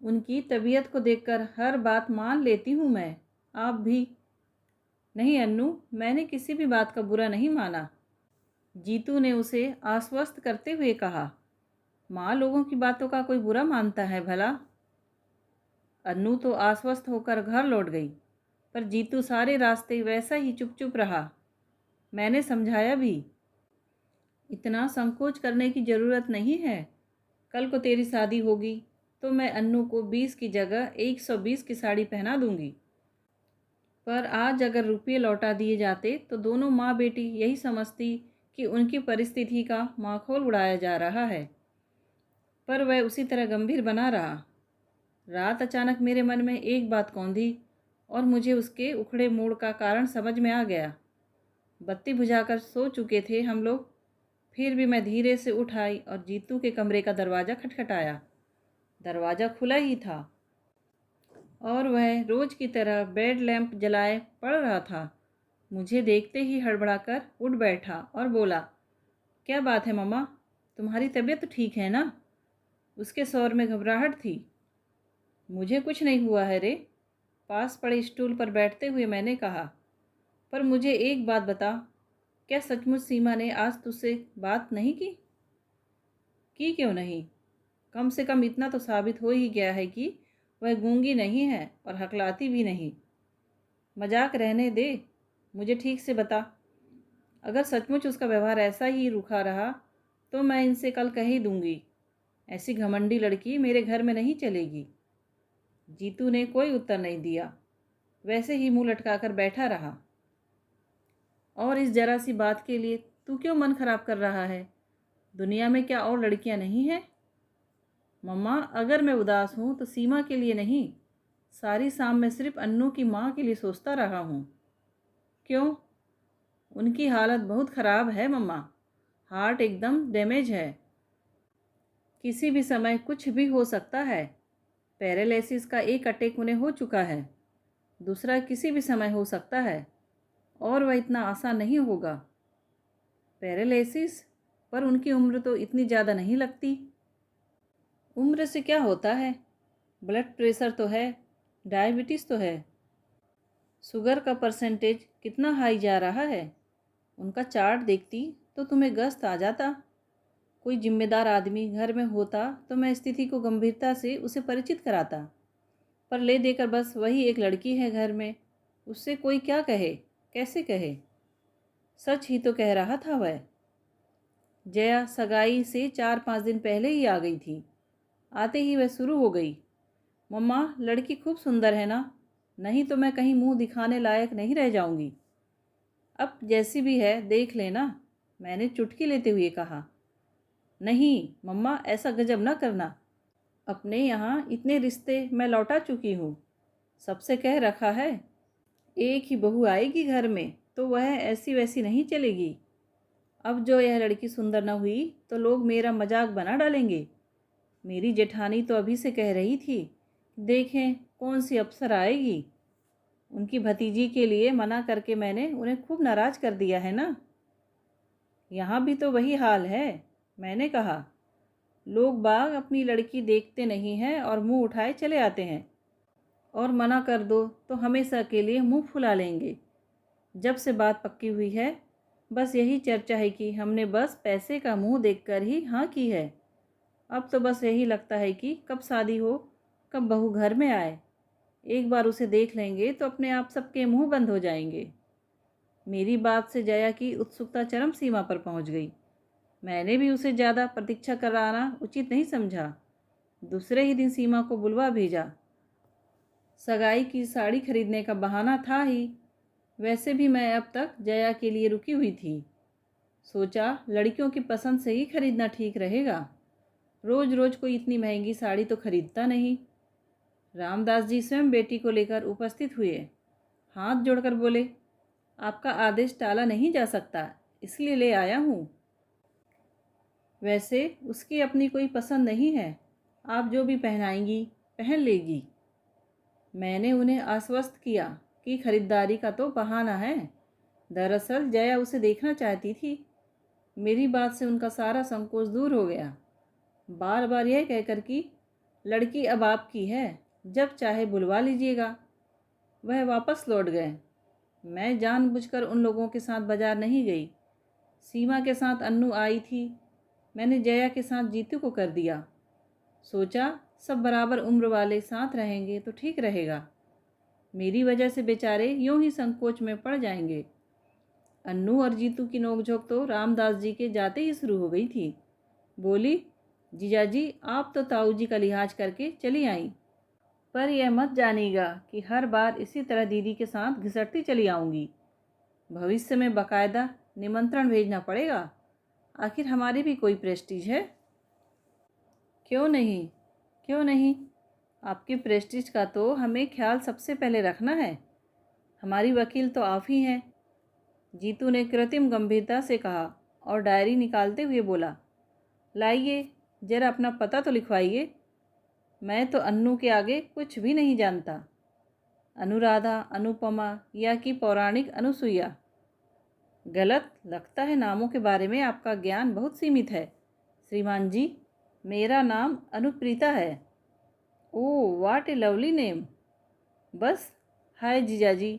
Speaker 1: उनकी तबीयत को देखकर हर बात मान लेती हूँ मैं, आप भी। नहीं अन्नू, मैंने किसी भी बात का बुरा नहीं माना, जीतू ने उसे आश्वस्त करते हुए कहा। माँ लोगों की बातों का कोई बुरा मानता है भला? अन्नू तो आश्वस्त होकर घर लौट गई, पर जीतू सारे रास्ते वैसा ही चुप चुप रहा। मैंने समझाया भी, इतना संकोच करने की ज़रूरत नहीं है। कल को तेरी शादी होगी तो मैं अन्नू को 20 की जगह 120 की साड़ी पहना दूंगी। पर आज अगर रुपये लौटा दिए जाते तो दोनों माँ बेटी यही समझती कि उनकी परिस्थिति का माखौल उड़ाया जा रहा है। पर वह उसी तरह गंभीर बना रहा। रात अचानक मेरे मन में एक बात कौंधी और मुझे उसके उखड़े मूड का कारण समझ में आ गया। बत्ती बुझाकर सो चुके थे हम लोग, फिर भी मैं धीरे से उठ आई और जीतू के कमरे का दरवाज़ा खटखटाया। दरवाज़ा खुला ही था और वह रोज़ की तरह बेड लैंप जलाए पड़ रहा था। मुझे देखते ही हड़बड़ाकर उठ बैठा और बोला, क्या बात है मम्मा, तुम्हारी तबीयत तो ठीक है ना? उसके स्वर में घबराहट थी। मुझे कुछ नहीं हुआ है रे, पास पड़े स्टूल पर बैठते हुए मैंने कहा। पर मुझे एक बात बता, क्या सचमुच सीमा ने आज तुझसे बात नहीं की? क्यों नहीं? कम से कम इतना तो साबित हो ही गया है कि वह गूंगी नहीं है और हकलाती भी नहीं। मजाक रहने दे, मुझे ठीक से बता। अगर सचमुच उसका व्यवहार ऐसा ही रूखा रहा तो मैं इनसे कल कह ही दूंगी। ऐसी घमंडी लड़की मेरे घर में नहीं चलेगी। जीतू ने कोई उत्तर नहीं दिया, वैसे ही मुंह लटकाकर बैठा रहा। और इस जरा सी बात के लिए तू क्यों मन खराब कर रहा है? दुनिया में क्या और लड़कियां नहीं हैं? मम्मा, अगर मैं उदास हूँ तो सीमा के लिए नहीं, सारी शाम मैं सिर्फ अन्नू की माँ के लिए सोचता रहा हूँ। क्यों? उनकी हालत बहुत ख़राब है मम्मा, हार्ट एकदम डैमेज है। किसी भी समय कुछ भी हो सकता है। पैरालिसिस का एक अटैक उन्हें हो चुका है, दूसरा किसी भी समय हो सकता है और वह इतना आसान नहीं होगा। पैरालिसिस? पर उनकी उम्र तो इतनी ज़्यादा नहीं लगती। उम्र से क्या होता है? ब्लड प्रेशर तो है, डायबिटीज़ तो है, शुगर का परसेंटेज कितना हाई जा रहा है। उनका चार्ट देखती तो तुम्हें गस्त आ जाता। कोई जिम्मेदार आदमी घर में होता तो मैं स्थिति को गंभीरता से उसे परिचित कराता, पर ले देकर बस वही एक लड़की है घर में, उससे कोई क्या कहे, कैसे कहे? सच ही तो कह रहा था वह। जया सगाई से 4-5 दिन पहले ही आ गई थी। आते ही वह शुरू हो गई, मम्मा लड़की खूब सुंदर है ना, नहीं तो मैं कहीं मुंह दिखाने लायक नहीं रह जाऊंगी। अब जैसी भी है देख लेना, मैंने चुटकी लेते हुए कहा। नहीं मम्मा, ऐसा गजब ना करना, अपने यहाँ इतने रिश्ते मैं लौटा चुकी हूँ, सबसे कह रखा है। एक ही बहू आएगी घर में तो वह ऐसी वैसी नहीं चलेगी। अब जो यह लड़की सुंदर न हुई तो लोग मेरा मजाक बना डालेंगे। मेरी जेठानी तो अभी से कह रही थी, देखें कौन सी अप्सर आएगी। उनकी भतीजी के लिए मना करके मैंने उन्हें खूब नाराज़ कर दिया है ना। यहाँ भी तो वही हाल है। मैंने कहा, लोग बाग अपनी लड़की देखते नहीं हैं और मुंह उठाए चले आते हैं, और मना कर दो तो हमेशा के लिए मुंह फुला लेंगे। जब से बात पक्की हुई है, बस यही चर्चा है कि हमने बस पैसे का मुंह देखकर ही हाँ की है। अब तो बस यही लगता है कि कब शादी हो, कब बहू घर में आए। एक बार उसे देख लेंगे तो अपने आप सबके मुंह बंद हो जाएंगे। मेरी बात से जया की उत्सुकता चरम सीमा पर पहुंच गई। मैंने भी उसे ज़्यादा प्रतीक्षा कराना उचित नहीं समझा। दूसरे ही दिन सीमा को बुलवा भेजा। सगाई की साड़ी खरीदने का बहाना था ही। वैसे भी मैं अब तक जया के लिए रुकी हुई थी। सोचा लड़कियों की पसंद से ही खरीदना ठीक रहेगा। रोज़ रोज़ कोई इतनी महंगी साड़ी तो खरीदता नहीं। रामदास जी स्वयं बेटी को लेकर उपस्थित हुए। हाथ जोड़कर बोले, आपका आदेश टाला नहीं जा सकता, इसलिए ले आया हूँ। वैसे उसकी अपनी कोई पसंद नहीं है, आप जो भी पहनाएंगी पहन लेगी। मैंने उन्हें आश्वस्त किया कि खरीदारी का तो बहाना है। दरअसल जया उसे देखना चाहती थी। मेरी बात से उनका सारा संकोच दूर हो गया। बार बार यह कहकर कि लड़की अब आपकी है, जब चाहे बुलवा लीजिएगा, वह वापस लौट गए। मैं जानबूझकर उन लोगों के साथ बाजार नहीं गई। सीमा के साथ अन्नू आई थी। मैंने जया के साथ जीतू को कर दिया। सोचा सब बराबर उम्र वाले साथ रहेंगे तो ठीक रहेगा। मेरी वजह से बेचारे यूं ही संकोच में पड़ जाएंगे। अन्नू और जीतू की नोकझोंक तो रामदास जी के जाते ही शुरू हो गई थी। बोली, जीजाजी आप तो ताऊ जी का लिहाज करके चली आई, पर यह मत जानिएगा कि हर बार इसी तरह दीदी के साथ घिसटती चली आऊँगी। भविष्य में बाकायदा निमंत्रण भेजना पड़ेगा। आखिर हमारी भी कोई प्रेस्टीज है। क्यों नहीं, क्यों नहीं, आपकी प्रेस्टीज का तो हमें ख्याल सबसे पहले रखना है। हमारी वकील तो आप ही हैं। जीतू ने कृत्रिम गंभीरता से कहा और डायरी निकालते हुए बोला, लाइए जरा अपना पता तो लिखवाइए। मैं तो अन्नू के आगे कुछ भी नहीं जानता। अनुराधा, अनुपमा या कि पौराणिक अनुसुईया। गलत लगता है, नामों के बारे में आपका ज्ञान बहुत सीमित है। श्रीमान जी, मेरा नाम अनुप्रीता है। ओह वाट ए लवली नेम। बस, हाय जीजाजी,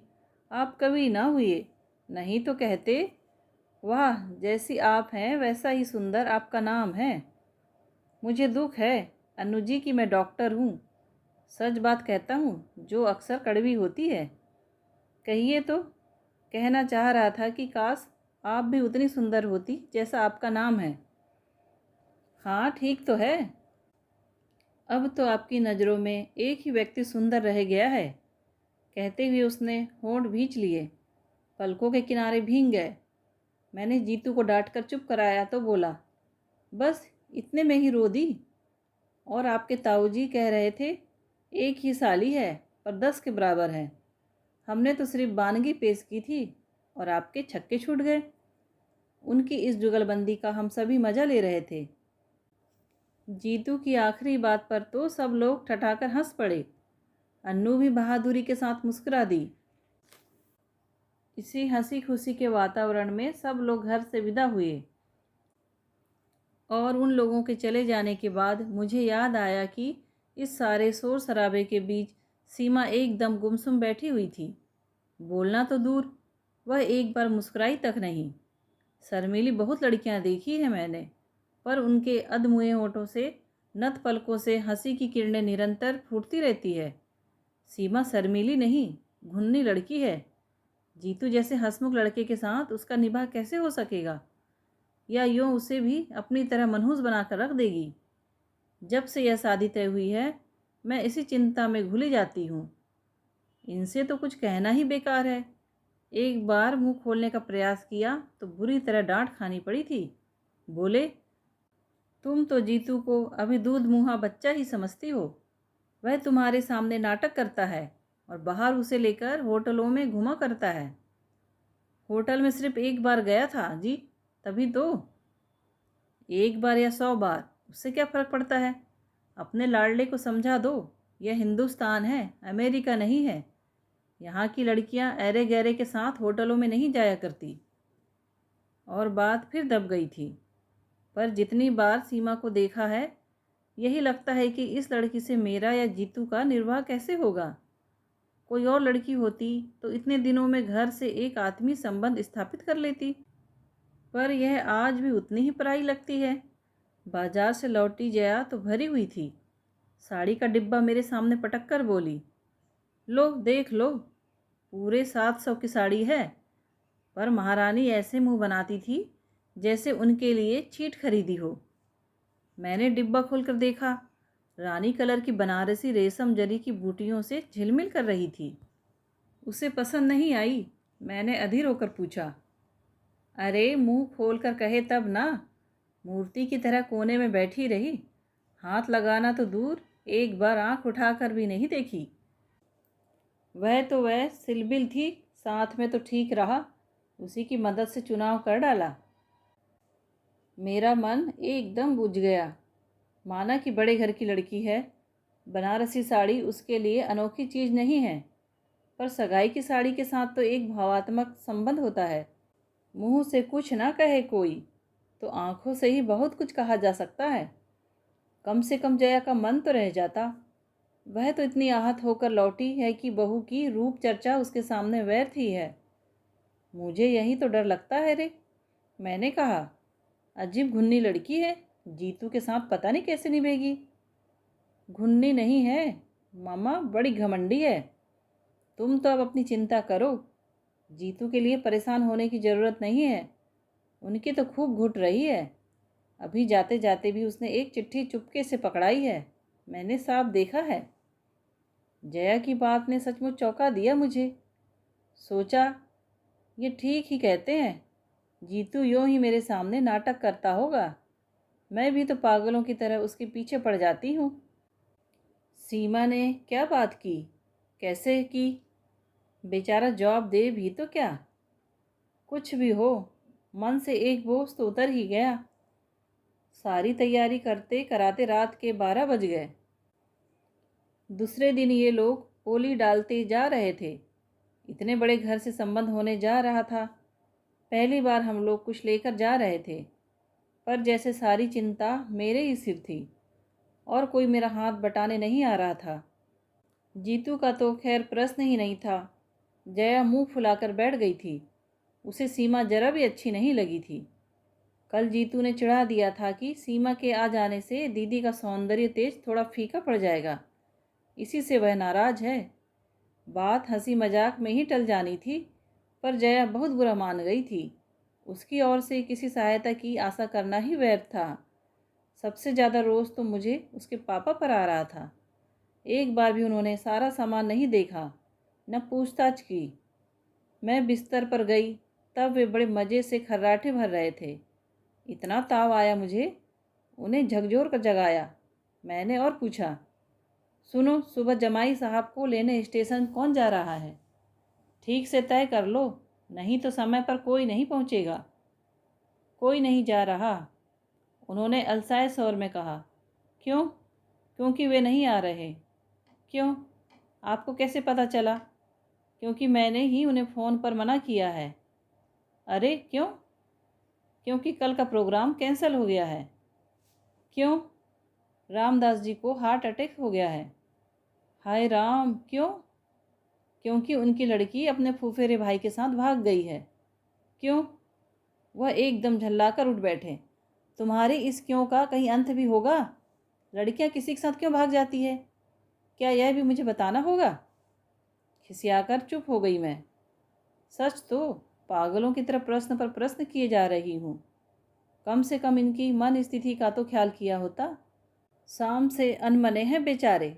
Speaker 1: आप कभी ना हुए, नहीं तो कहते, वाह जैसी आप हैं वैसा ही सुंदर आपका नाम है। मुझे दुख है अन्नू जी कि मैं डॉक्टर हूँ। सच बात कहता हूँ जो अक्सर कड़वी होती है। कहिए तो। कहना चाह रहा था कि काश आप भी उतनी सुंदर होती जैसा आपका नाम है। हाँ ठीक तो है। अब तो आपकी नज़रों में एक ही व्यक्ति सुंदर रह गया है। कहते हुए उसने होंठ भींच लिए। पलकों के किनारे भींग गए। मैंने जीतू को डांट कर चुप कराया तो बोला, बस इतने में ही रो दी। और आपके ताऊजी कह रहे थे एक ही साली है पर 10 के बराबर है। हमने तो सिर्फ बानगी पेश की थी और आपके छक्के छूट गए। उनकी इस जुगलबंदी का हम सभी मज़ा ले रहे थे। जीतू की आखिरी बात पर तो सब लोग ठठाकर हंस पड़े। अन्नू भी बहादुरी के साथ मुस्कुरा दी। इसी हंसी खुशी के वातावरण में सब लोग घर से विदा हुए। और उन लोगों के चले जाने के बाद मुझे याद आया कि इस सारे शोर शराबे के बीच सीमा एकदम गुमसुम बैठी हुई थी। बोलना तो दूर, वह एक बार मुस्कुराई तक नहीं। शर्मीली बहुत लड़कियां देखी है मैंने, पर उनके अधमुए होठों से, नत पलकों से हंसी की किरणें निरंतर फूटती रहती है। सीमा शर्मीली नहीं, घुन्नी लड़की है। जीतू जैसे हंसमुख लड़के के साथ उसका निभाव कैसे हो सकेगा, या यूँ उसे भी अपनी तरह मनहूस बनाकर रख देगी। जब से यह शादी तय हुई है मैं इसी चिंता में घुली जाती हूँ। इनसे तो कुछ कहना ही बेकार है। एक बार मुंह खोलने का प्रयास किया तो बुरी तरह डांट खानी पड़ी थी। बोले, तुम तो जीतू को अभी दूध मुँहा बच्चा ही समझती हो। वह तुम्हारे सामने नाटक करता है और बाहर उसे लेकर होटलों में घुमा करता है। होटल में सिर्फ एक बार गया था जी, तभी तो। एक बार या 100 बार, उससे क्या फ़र्क पड़ता है। अपने लाडले को समझा दो, यह हिंदुस्तान है, अमेरिका नहीं है। यहाँ की लड़कियाँ ऐरे गैरे के साथ होटलों में नहीं जाया करती। और बात फिर दब गई थी। पर जितनी बार सीमा को देखा है, यही लगता है कि इस लड़की से मेरा या जीतू का निर्वाह कैसे होगा। कोई और लड़की होती तो इतने दिनों में घर से एक आत्मीय संबंध स्थापित कर लेती, पर यह आज भी उतनी ही पराई लगती है। बाजार से लौटी जया तो भरी हुई थी। साड़ी का डिब्बा मेरे सामने पटक कर बोली, लो देख लो, पूरे 700 की साड़ी है। पर महारानी ऐसे मुंह बनाती थी जैसे उनके लिए चीट खरीदी हो। मैंने डिब्बा खोलकर देखा, रानी कलर की बनारसी रेशम जरी की बूटियों से झिलमिल कर रही थी। उसे पसंद नहीं आई। मैंने अधीर होकर पूछा, अरे मुंह खोल कर कहे तब ना। मूर्ति की तरह कोने में बैठी रही, हाथ लगाना तो दूर, एक बार आंख उठाकर भी नहीं देखी। वह सिलबिल थी, साथ में तो ठीक रहा, उसी की मदद से चुनाव कर डाला। मेरा मन एकदम बुझ गया। माना कि बड़े घर की लड़की है, बनारसी साड़ी उसके लिए अनोखी चीज़ नहीं है, पर सगाई की साड़ी के साथ तो एक भावात्मक संबंध होता है। मुंह से कुछ ना कहे कोई, तो आंखों से ही बहुत कुछ कहा जा सकता है। कम से कम जया का मन तो रह जाता। वह तो इतनी आहत होकर लौटी है कि बहू की रूप चर्चा उसके सामने व्यर्थ ही है। मुझे यही तो डर लगता है रे। मैंने कहा, अजीब घुन्नी लड़की है, जीतू के साथ पता नहीं कैसे निभेगी। घुन्नी नहीं है मामा, बड़ी घमंडी है। तुम तो अब अपनी चिंता करो, जीतू के लिए परेशान होने की ज़रूरत नहीं है। उनकी तो खूब घुट रही है। अभी जाते जाते भी उसने एक चिट्ठी चुपके से पकड़ाई है, मैंने साफ देखा है। जया की बात ने सचमुच चौंका दिया मुझे। सोचा, ये ठीक ही कहते हैं, जीतू यूँ ही मेरे सामने नाटक करता होगा। मैं भी तो पागलों की तरह उसके पीछे पड़ जाती हूँ। सीमा ने क्या बात की, कैसे की? बेचारा जवाब दे भी तो क्या। कुछ भी हो, मन से एक बोझ तो उतर ही गया। सारी तैयारी करते कराते रात के 12 बज गए। दूसरे दिन ये लोग ओली डालते जा रहे थे। इतने बड़े घर से संबंध होने जा रहा था। पहली बार हम लोग कुछ लेकर जा रहे थे, पर जैसे सारी चिंता मेरे ही सिर थी और कोई मेरा हाथ बटाने नहीं आ रहा था। जीतू का तो खैर प्रश्न ही नहीं था। जया मुंह फुलाकर बैठ गई थी। उसे सीमा जरा भी अच्छी नहीं लगी थी। कल जीतू ने चिढ़ा दिया था कि सीमा के आ जाने से दीदी का सौंदर्य तेज थोड़ा फीका पड़ जाएगा, इसी से वह नाराज है। बात हंसी मजाक में ही टल जानी थी, पर जया बहुत बुरा मान गई थी। उसकी ओर से किसी सहायता की आशा करना ही व्यर्थ था। सबसे ज़्यादा रोष तो मुझे उसके पापा पर आ रहा था। एक बार भी उन्होंने सारा सामान नहीं देखा, न पूछताछ की। मैं बिस्तर पर गई तब वे बड़े मज़े से खर्राटे भर रहे थे। इतना ताव आया मुझे, उन्हें झकझोर कर जगाया। मैंने और पूछा, सुनो, सुबह जमाई साहब को लेने स्टेशन कौन जा रहा है? ठीक से तय कर लो, नहीं तो समय पर कोई नहीं पहुंचेगा। कोई नहीं जा रहा, उन्होंने अलसाए स्वर में कहा। क्यों? क्योंकि वे नहीं आ रहे। क्यों? आपको कैसे पता चला? क्योंकि मैंने ही उन्हें फ़ोन पर मना किया है। अरे क्यों? क्योंकि कल का प्रोग्राम कैंसिल हो गया है। क्यों? रामदास जी को हार्ट अटैक हो गया है। हाय राम, क्यों? क्योंकि उनकी लड़की अपने फूफेरे भाई के साथ भाग गई है। क्यों? वह एकदम झल्लाकर उठ बैठे। तुम्हारे इस क्यों का कहीं अंत भी होगा? लड़कियां किसी के साथ क्यों भाग जाती है, क्या यह भी मुझे बताना होगा? खिसियाकर चुप हो गई मैं। सच तो पागलों की तरह प्रश्न पर प्रश्न किए जा रही हूँ। कम से कम इनकी मन स्थिति का तो ख्याल किया होता। शाम से अनमने हैं बेचारे,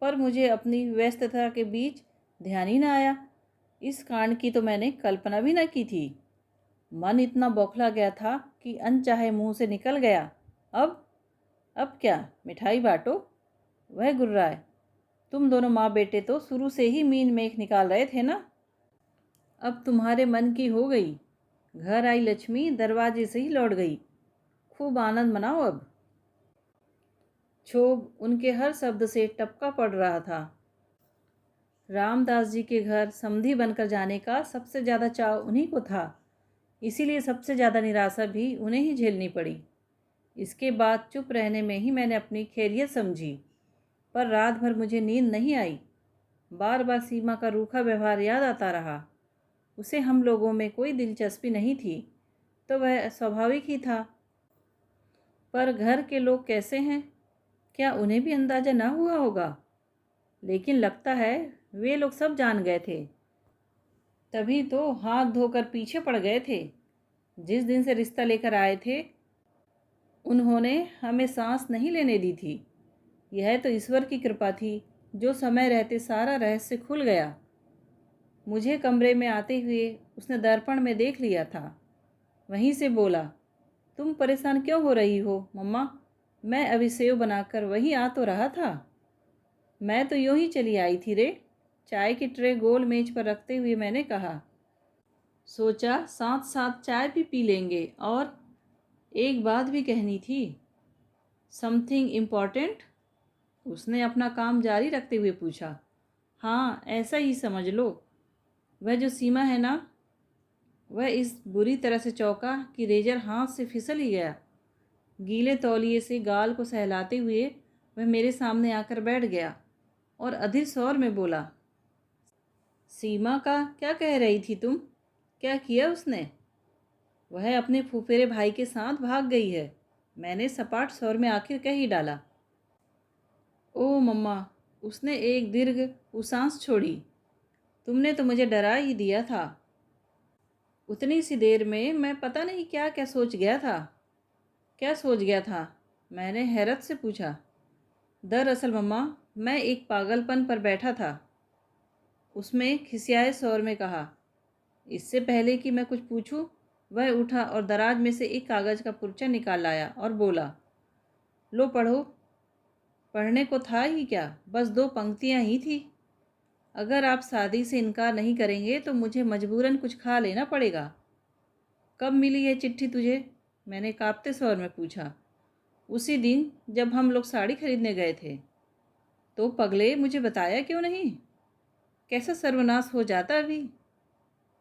Speaker 1: पर मुझे अपनी व्यस्तता के बीच ध्यान ही ना आया। इस कांड की तो मैंने कल्पना भी न की थी। मन इतना बौखला गया था कि अनचाहे मुंह से निकल गया, अब क्या, मिठाई बांटो। वह गुर्राए, तुम दोनों माँ बेटे तो शुरू से ही मीन मेख निकाल रहे थे ना। अब तुम्हारे मन की हो गई। घर आई लक्ष्मी दरवाजे से ही लौट गई। खूब आनंद मनाओ अब। क्षोभ उनके हर शब्द से टपका पड़ रहा था। रामदास जी के घर समधी बनकर जाने का सबसे ज़्यादा चाव उन्हीं को था, इसीलिए सबसे ज़्यादा निराशा भी उन्हें ही झेलनी पड़ी। इसके बाद चुप रहने में ही मैंने अपनी खैरियत समझी, पर रात भर मुझे नींद नहीं आई। बार बार सीमा का रूखा व्यवहार याद आता रहा। उसे हम लोगों में कोई दिलचस्पी नहीं थी, तो वह स्वाभाविक ही था। पर घर के लोग कैसे हैं, क्या उन्हें भी अंदाज़ा न हुआ होगा? लेकिन लगता है वे लोग सब जान गए थे, तभी तो हाथ धोकर पीछे पड़ गए थे। जिस दिन से रिश्ता लेकर आए थे, उन्होंने हमें सांस नहीं लेने दी थी। यह तो ईश्वर की कृपा थी, जो समय रहते सारा रहस्य खुल गया। मुझे कमरे में आते हुए उसने दर्पण में देख लिया था। वहीं से बोला, तुम परेशान क्यों हो रही हो मम्मा? मैं अभी सेव बनाकर वहीं आ तो रहा था। मैं तो यूं ही चली आई थी रे। चाय की ट्रे गोल मेज पर रखते हुए मैंने कहा, सोचा साथ साथ चाय भी पी लेंगे, और एक बात भी कहनी थी। Something important? उसने अपना काम जारी रखते हुए पूछा। हाँ, ऐसा ही समझ लो। वह जो सीमा है ना, वह इस बुरी तरह से चौंका कि रेजर हाथ से फिसल ही गया। गीले तौलिए से गाल को सहलाते हुए वह मेरे सामने आकर बैठ गया और अधीर स्वर में बोला, सीमा का क्या कह रही थी तुम? क्या किया उसने? वह अपने फुफेरे भाई के साथ भाग गई है, मैंने सपाट स्वर में आखिर कह ही डाला। ओ मम्मा, उसने एक दीर्घ उसांस छोड़ी। तुमने तो मुझे डरा ही दिया था। उतनी सी देर में मैं पता नहीं क्या क्या सोच गया था। क्या सोच गया था? मैंने हैरत से पूछा। दरअसल मम्मा, मैं एक पागलपन पर बैठा था, उसमें खिसियाए स्वर में कहा। इससे पहले कि मैं कुछ पूछूं, वह उठा और दराज में से एक कागज़ का पुर्चा निकाल लाया और बोला, लो पढ़ो। पढ़ने को था ही क्या, बस 2 पंक्तियां ही थी। अगर आप शादी से इनकार नहीं करेंगे तो मुझे मजबूरन कुछ खा लेना पड़ेगा। कब मिली है चिट्ठी तुझे? मैंने कांपते स्वर में पूछा। उसी दिन जब हम लोग साड़ी खरीदने गए थे। तो पगले, मुझे बताया क्यों नहीं? कैसा सर्वनाश हो जाता अभी।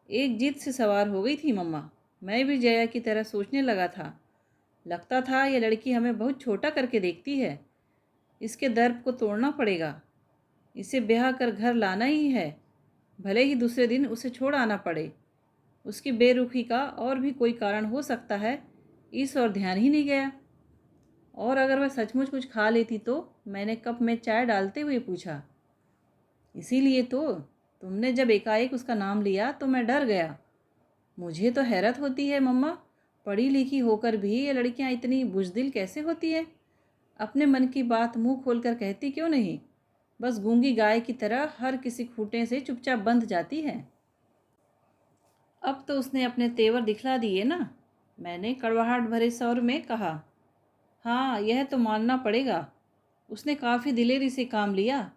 Speaker 1: एक जिद से सवार हो गई थी मम्मा। मैं भी जया की तरह सोचने लगा था। लगता था यह लड़की हमें बहुत छोटा करके देखती है। इसके दर्प को तोड़ना पड़ेगा। इसे ब्याह कर घर लाना ही है, भले ही दूसरे दिन उसे छोड़ आना पड़े। उसकी बेरुखी का और भी कोई कारण हो सकता है, इस और ध्यान ही नहीं गया। और अगर वह सचमुच कुछ खा लेती तो? मैंने कप में चाय डालते हुए पूछा। इसीलिए तो तुमने जब एकाएक उसका नाम लिया तो मैं डर गया। मुझे तो हैरत होती है मम्मा, पढ़ी लिखी होकर भी ये लड़कियां इतनी बुज़दिल कैसे होती हैं? अपने मन की बात मुंह खोलकर कहती क्यों नहीं? बस गूंगी गाय की तरह हर किसी खूंटे से चुपचाप बंध जाती है। अब तो उसने अपने तेवर दिखला दिए ना, मैंने कड़वाहट भरे स्वर में कहा। हाँ, यह तो मानना पड़ेगा। उसने काफ़ी दिलेरी से काम लिया।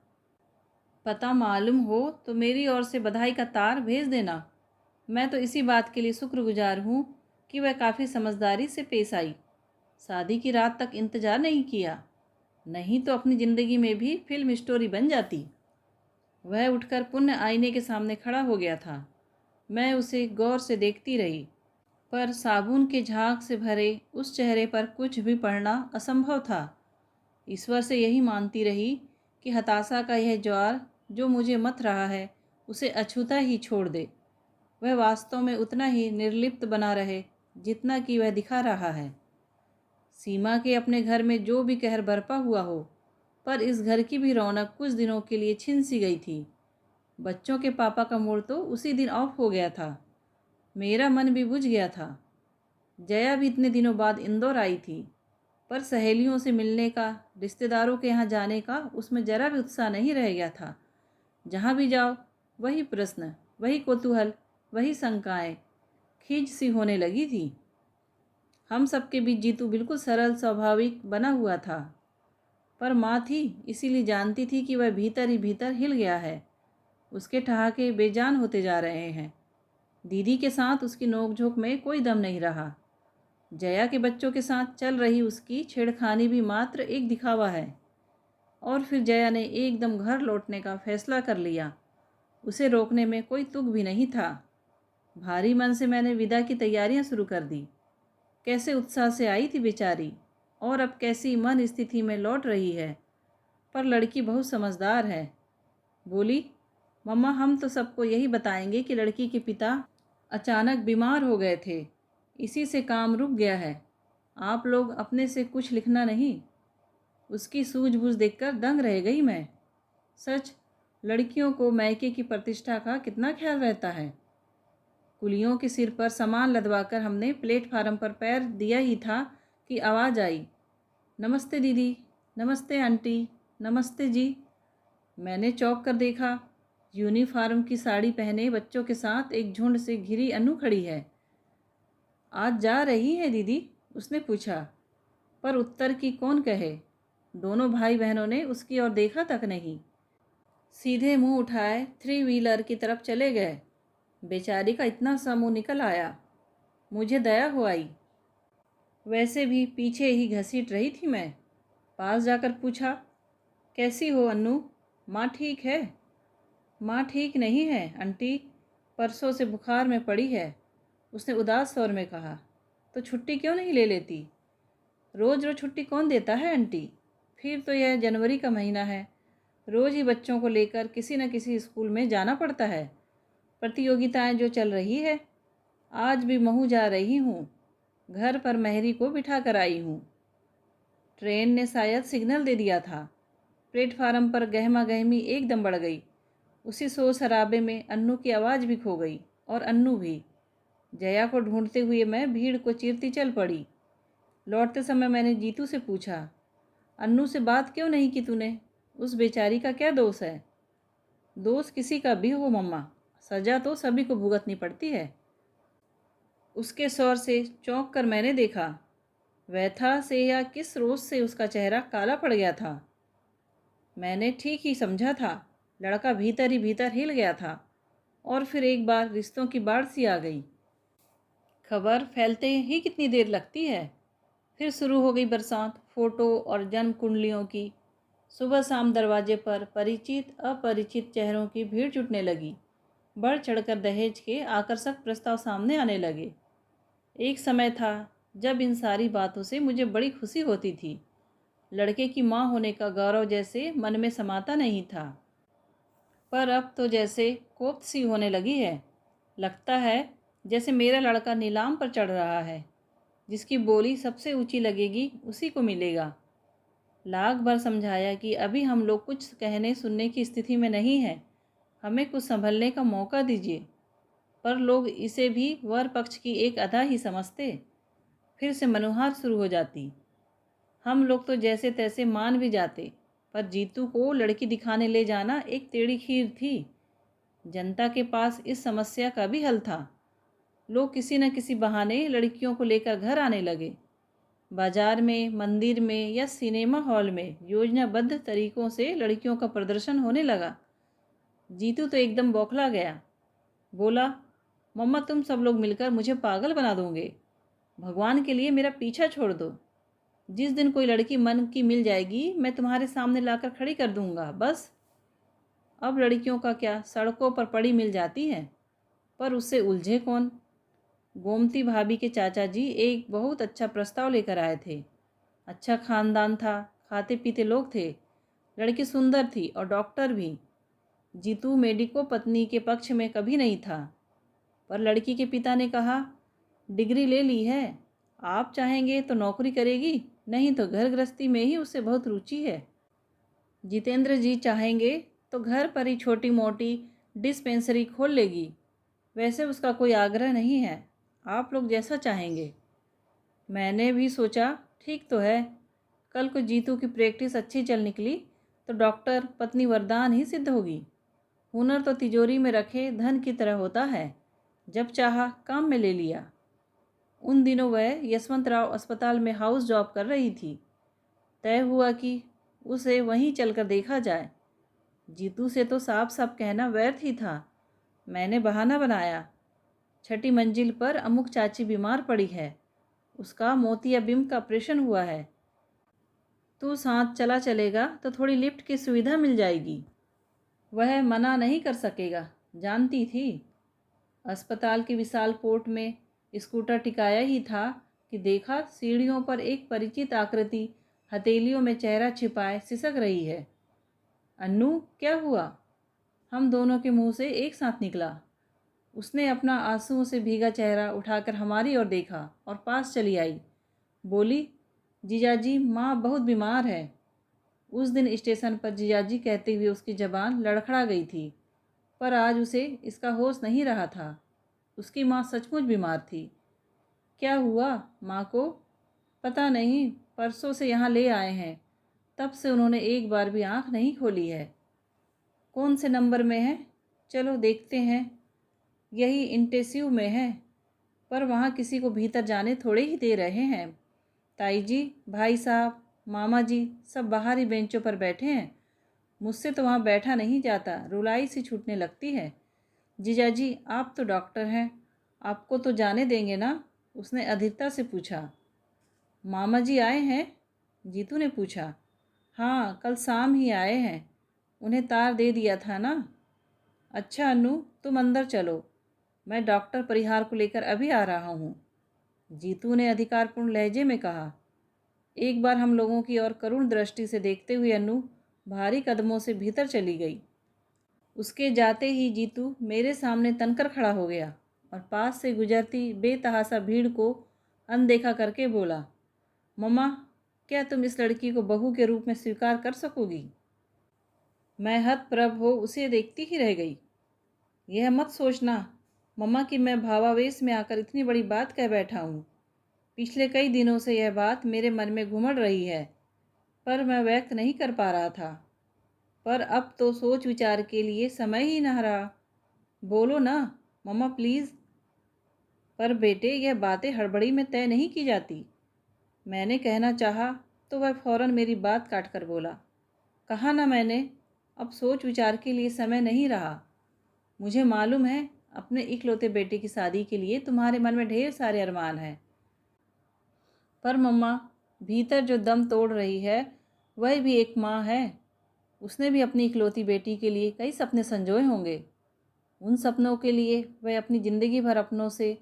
Speaker 1: पता मालूम हो तो मेरी ओर से बधाई का तार भेज देना। मैं तो इसी बात के लिए शुक्रगुजार हूँ कि वह काफ़ी समझदारी से पेश आई। शादी की रात तक इंतज़ार नहीं किया, नहीं तो अपनी ज़िंदगी में भी फिल्म स्टोरी बन जाती। वह उठकर पुनः आईने के सामने खड़ा हो गया था। मैं उसे गौर से देखती रही, पर साबुन के झाग से भरे उस चेहरे पर कुछ भी पढ़ना असंभव था। ईश्वर से यही मानती रही कि हताशा का यह ज्वार जो मुझे मथ रहा है, उसे अछूता ही छोड़ दे। वह वास्तव में उतना ही निर्लिप्त बना रहे जितना कि वह दिखा रहा है। सीमा के अपने घर में जो भी कहर बरपा हुआ हो, पर इस घर की भी रौनक कुछ दिनों के लिए छिन सी गई थी। बच्चों के पापा का मूड तो उसी दिन ऑफ हो गया था। मेरा मन भी बुझ गया था। जया भी इतने दिनों बाद इंदौर आई थी, पर सहेलियों से मिलने का, रिश्तेदारों के यहाँ जाने का उसमें जरा भी उत्साह नहीं रह गया था। जहाँ भी जाओ वही प्रश्न, वही कौतूहल, वही शंकाएं खींच सी होने लगी थी। हम सबके बीच जीतू बिल्कुल सरल स्वाभाविक बना हुआ था, पर माँ थी, इसीलिए जानती थी कि वह भीतर ही भीतर हिल गया है। उसके ठहाके बेजान होते जा रहे हैं। दीदी के साथ उसकी नोकझोंक में कोई दम नहीं रहा। जया के बच्चों के साथ चल रही उसकी छेड़खानी भी मात्र एक दिखावा है। और फिर जया ने एकदम घर लौटने का फैसला कर लिया। उसे रोकने में कोई तुक भी नहीं था। भारी मन से मैंने विदा की तैयारियां शुरू कर दी। कैसे उत्साह से आई थी बेचारी, और अब कैसी मन स्थिति में लौट रही है। पर लड़की बहुत समझदार है। बोली, मम्मा हम तो सबको यही बताएंगे कि लड़की के पिता अचानक बीमार हो गए थे, इसी से काम रुक गया है। आप लोग अपने से कुछ लिखना नहीं। उसकी सूझबूझ देखकर दंग रह गई मैं। सच, लड़कियों को मायके की प्रतिष्ठा का कितना ख्याल रहता है। कुलियों के सिर पर सामान लदवाकर हमने प्लेटफार्म पर पैर दिया ही था कि आवाज़ आई, नमस्ते दीदी, नमस्ते आंटी, नमस्ते जी। मैंने चौंक कर देखा। यूनिफॉर्म की साड़ी पहने बच्चों के साथ एक झुंड से घिरी अनु खड़ी है। आज जा रही है दीदी? उसने पूछा, पर उत्तर की कौन कहे। दोनों भाई बहनों ने उसकी ओर देखा तक नहीं, सीधे मुंह उठाए 3 व्हीलर की तरफ चले गए। बेचारी का इतना सा मुंह निकल आया, मुझे दया हो आई। वैसे भी पीछे ही घसीट रही थी मैं। पास जाकर पूछा, कैसी हो अन्नू, माँ ठीक है? माँ ठीक नहीं है आंटी, परसों से बुखार में पड़ी है, उसने उदास स्वर में कहा। तो छुट्टी क्यों नहीं ले लेती? रोज़ रोज़ छुट्टी कौन देता है आंटी? फिर तो यह जनवरी का महीना है, रोज़ ही बच्चों को लेकर किसी न किसी स्कूल में जाना पड़ता है। प्रतियोगिताएं जो चल रही है, आज भी महू जा रही हूँ। घर पर मेहरी को बिठा कर आई हूँ। ट्रेन ने शायद सिग्नल दे दिया था। प्लेटफार्म पर गहमा गहमी एकदम बढ़ गई। उसी शोर शराबे में अन्नू की आवाज़ भी खो गई, और अन्नू भी। जया को ढूंढते हुए मैं भीड़ को चीरती चल पड़ी। लौटते समय मैंने जीतू से पूछा, अन्नू से बात क्यों नहीं की तूने? उस बेचारी का क्या दोष है? दोष किसी का भी हो मम्मा, सज़ा तो सभी को भुगतनी पड़ती है। उसके स्वर से चौंक कर मैंने देखा। व्यथा से या किस रोष से उसका चेहरा काला पड़ गया था। मैंने ठीक ही समझा था। लड़का भीतर ही भीतर हिल गया था, और फिर एक बार रिश्तों की बाढ़ सी आ गई। खबर फैलते ही कितनी देर लगती है। फिर शुरू हो गई बरसात फ़ोटो और जन्म कुंडलियों की। सुबह शाम दरवाजे पर परिचित अपरिचित चेहरों की भीड़ जुटने लगी। बढ़ चढ़कर दहेज के आकर्षक प्रस्ताव सामने आने लगे। एक समय था जब इन सारी बातों से मुझे बड़ी खुशी होती थी। लड़के की माँ होने का गौरव जैसे मन में समाता नहीं था। पर अब तो जैसे कोफ्त सी होने लगी है। लगता है जैसे मेरा लड़का नीलाम पर चढ़ रहा है। जिसकी बोली सबसे ऊंची लगेगी उसी को मिलेगा। लाख बार समझाया कि अभी हम लोग कुछ कहने सुनने की स्थिति में नहीं हैं, हमें कुछ संभलने का मौका दीजिए। पर लोग इसे भी वर पक्ष की एक अदा ही समझते। फिर से मनुहार शुरू हो जाती। हम लोग तो जैसे तैसे मान भी जाते, पर जीतू को लड़की दिखाने ले जाना एक टेढ़ी खीर थी। जनता के पास इस समस्या का भी हल था। लोग किसी न किसी बहाने लड़कियों को लेकर घर आने लगे। बाजार में, मंदिर में या सिनेमा हॉल में योजनाबद्ध तरीकों से लड़कियों का प्रदर्शन होने लगा। जीतू तो एकदम बौखला गया। बोला, मम्मा तुम सब लोग मिलकर मुझे पागल बना दोगे। भगवान के लिए मेरा पीछा छोड़ दो। जिस दिन कोई लड़की मन की मिल जाएगी मैं तुम्हारे सामने लाकर खड़ी कर दूंगा, बस। अब लड़कियों का क्या, सड़कों पर पड़ी मिल जाती हैं, पर उससे उलझे कौन। गोमती भाभी के चाचा जी एक बहुत अच्छा प्रस्ताव लेकर आए थे। अच्छा खानदान था, खाते पीते लोग थे, लड़की सुंदर थी और डॉक्टर भी। जीतू मेडिको पत्नी के पक्ष में कभी नहीं था, पर लड़की के पिता ने कहा, डिग्री ले ली है, आप चाहेंगे तो नौकरी करेगी, नहीं तो घर गृहस्थी में ही उसे बहुत रुचि है। जितेंद्र जी चाहेंगे तो घर पर ही छोटी मोटी डिस्पेंसरी खोल लेगी। वैसे उसका कोई आग्रह नहीं है, आप लोग जैसा चाहेंगे। मैंने भी सोचा, ठीक तो है। कल को जीतू की प्रैक्टिस अच्छी चल निकली तो डॉक्टर पत्नी वरदान ही सिद्ध होगी। हुनर तो तिजोरी में रखे धन की तरह होता है, जब चाहा काम में ले लिया। उन दिनों वह यशवंतराव अस्पताल में हाउस जॉब कर रही थी। तय हुआ कि उसे वहीं चलकर देखा जाए। जीतू से तो साफ साफ कहना व्यर्थ ही था। मैंने बहाना बनाया, 6ठी मंजिल पर अमुक चाची बीमार पड़ी है, उसका मोतियाबिंद का ऑपरेशन हुआ है। तू साथ चला चलेगा तो थोड़ी लिफ्ट की सुविधा मिल जाएगी। वह मना नहीं कर सकेगा, जानती थी। अस्पताल के विशाल पोर्ट में स्कूटर टिकाया ही था कि देखा सीढ़ियों पर एक परिचित आकृति हथेलियों में चेहरा छिपाए सिसक रही है। अन्नू, क्या हुआ? हम दोनों के मुंह से एक साथ निकला। उसने अपना आंसुओं से भीगा चेहरा उठाकर हमारी ओर देखा और पास चली आई। बोली, जीजाजी, माँ बहुत बीमार है। उस दिन स्टेशन पर जीजाजी कहते हुए उसकी ज़बान लड़खड़ा गई थी, पर आज उसे इसका होश नहीं रहा था। उसकी माँ सचमुच बीमार थी। क्या हुआ माँ को? पता नहीं, परसों से यहाँ ले आए हैं, तब से उन्होंने एक बार भी आँख नहीं खोली है। कौन से नंबर में है? चलो देखते हैं। यही इंटेंसिव में है, पर वहाँ किसी को भीतर जाने थोड़े ही दे रहे हैं। ताई जी, भाई साहब, मामा जी सब बाहरी बेंचों पर बैठे हैं। मुझसे तो वहाँ बैठा नहीं जाता, रुलाई सी छूटने लगती है। जीजाजी, आप तो डॉक्टर हैं, आपको तो जाने देंगे ना? उसने अधीरता से पूछा। मामा जी आए हैं? जीतू ने पूछा। हाँ, कल शाम ही आए हैं, उन्हें तार दे दिया था ना। अच्छा अनु, तुम अंदर चलो, मैं डॉक्टर परिहार को लेकर अभी आ रहा हूँ, जीतू ने अधिकारपूर्ण लहजे में कहा। एक बार हम लोगों की ओर करुण दृष्टि से देखते हुए अनु भारी कदमों से भीतर चली गई। उसके जाते ही जीतू मेरे सामने तनकर खड़ा हो गया और पास से गुजरती बेतहासा भीड़ को अनदेखा करके बोला, मम्मा, क्या तुम इस लड़की को बहू के रूप में स्वीकार कर सकोगी? मैं हतप्रभ हो उसे देखती ही रह गई। यह मत सोचना मम्मा कि मैं भावावेश में आकर इतनी बड़ी बात कह बैठा हूँ। पिछले कई दिनों से यह बात मेरे मन में घुमड़ रही है, पर मैं व्यक्त नहीं कर पा रहा था। पर अब तो सोच विचार के लिए समय ही न रहा। बोलो ना मम्मा, प्लीज़। पर बेटे, यह बातें हड़बड़ी में तय नहीं की जाती। मैंने कहना चाहा तो वह फौरन मेरी बात काट कर बोला, कहा ना मैंने, अब सोच विचार के लिए समय नहीं रहा। मुझे मालूम है अपने इकलौते बेटे की शादी के लिए तुम्हारे मन में ढेर सारे अरमान हैं, पर मम्मा, भीतर जो दम तोड़ रही है वह भी एक माँ है। उसने भी अपनी इकलौती बेटी के लिए कई सपने संजोए होंगे। उन सपनों के लिए वह अपनी ज़िंदगी भर अपनों से,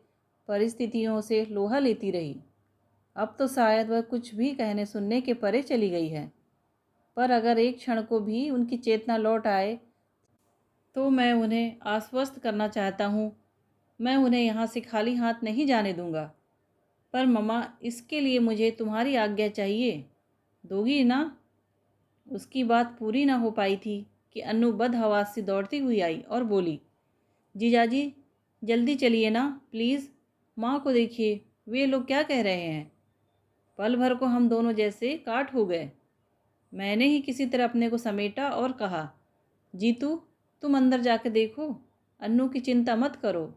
Speaker 1: परिस्थितियों से लोहा लेती रही। अब तो शायद वह कुछ भी कहने सुनने के परे चली गई है, पर अगर एक क्षण को भी उनकी चेतना लौट आए तो मैं उन्हें आश्वस्त करना चाहता हूँ, मैं उन्हें यहाँ से खाली हाथ नहीं जाने दूँगा। पर मम्मा, इसके लिए मुझे तुम्हारी आज्ञा चाहिए, दोगी ना? उसकी बात पूरी ना हो पाई थी कि अन्नू बदहवास से दौड़ती हुई आई और बोली, जीजाजी जल्दी चलिए ना प्लीज़, माँ को देखिए, वे लोग क्या कह रहे हैं। पल भर को हम दोनों जैसे काट हो गए। मैंने ही किसी तरह अपने को समेटा और कहा, जीतू, तुम अंदर जाकर देखो, अन्नू की चिंता मत करो,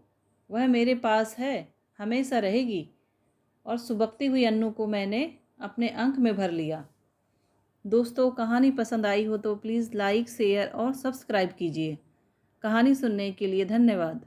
Speaker 1: वह मेरे पास है, हमेशा रहेगी। और सुबकती हुई अन्नू को मैंने अपने अंक में भर लिया। दोस्तों, कहानी पसंद आई हो तो प्लीज़ लाइक, शेयर और सब्सक्राइब कीजिए। कहानी सुनने के लिए धन्यवाद।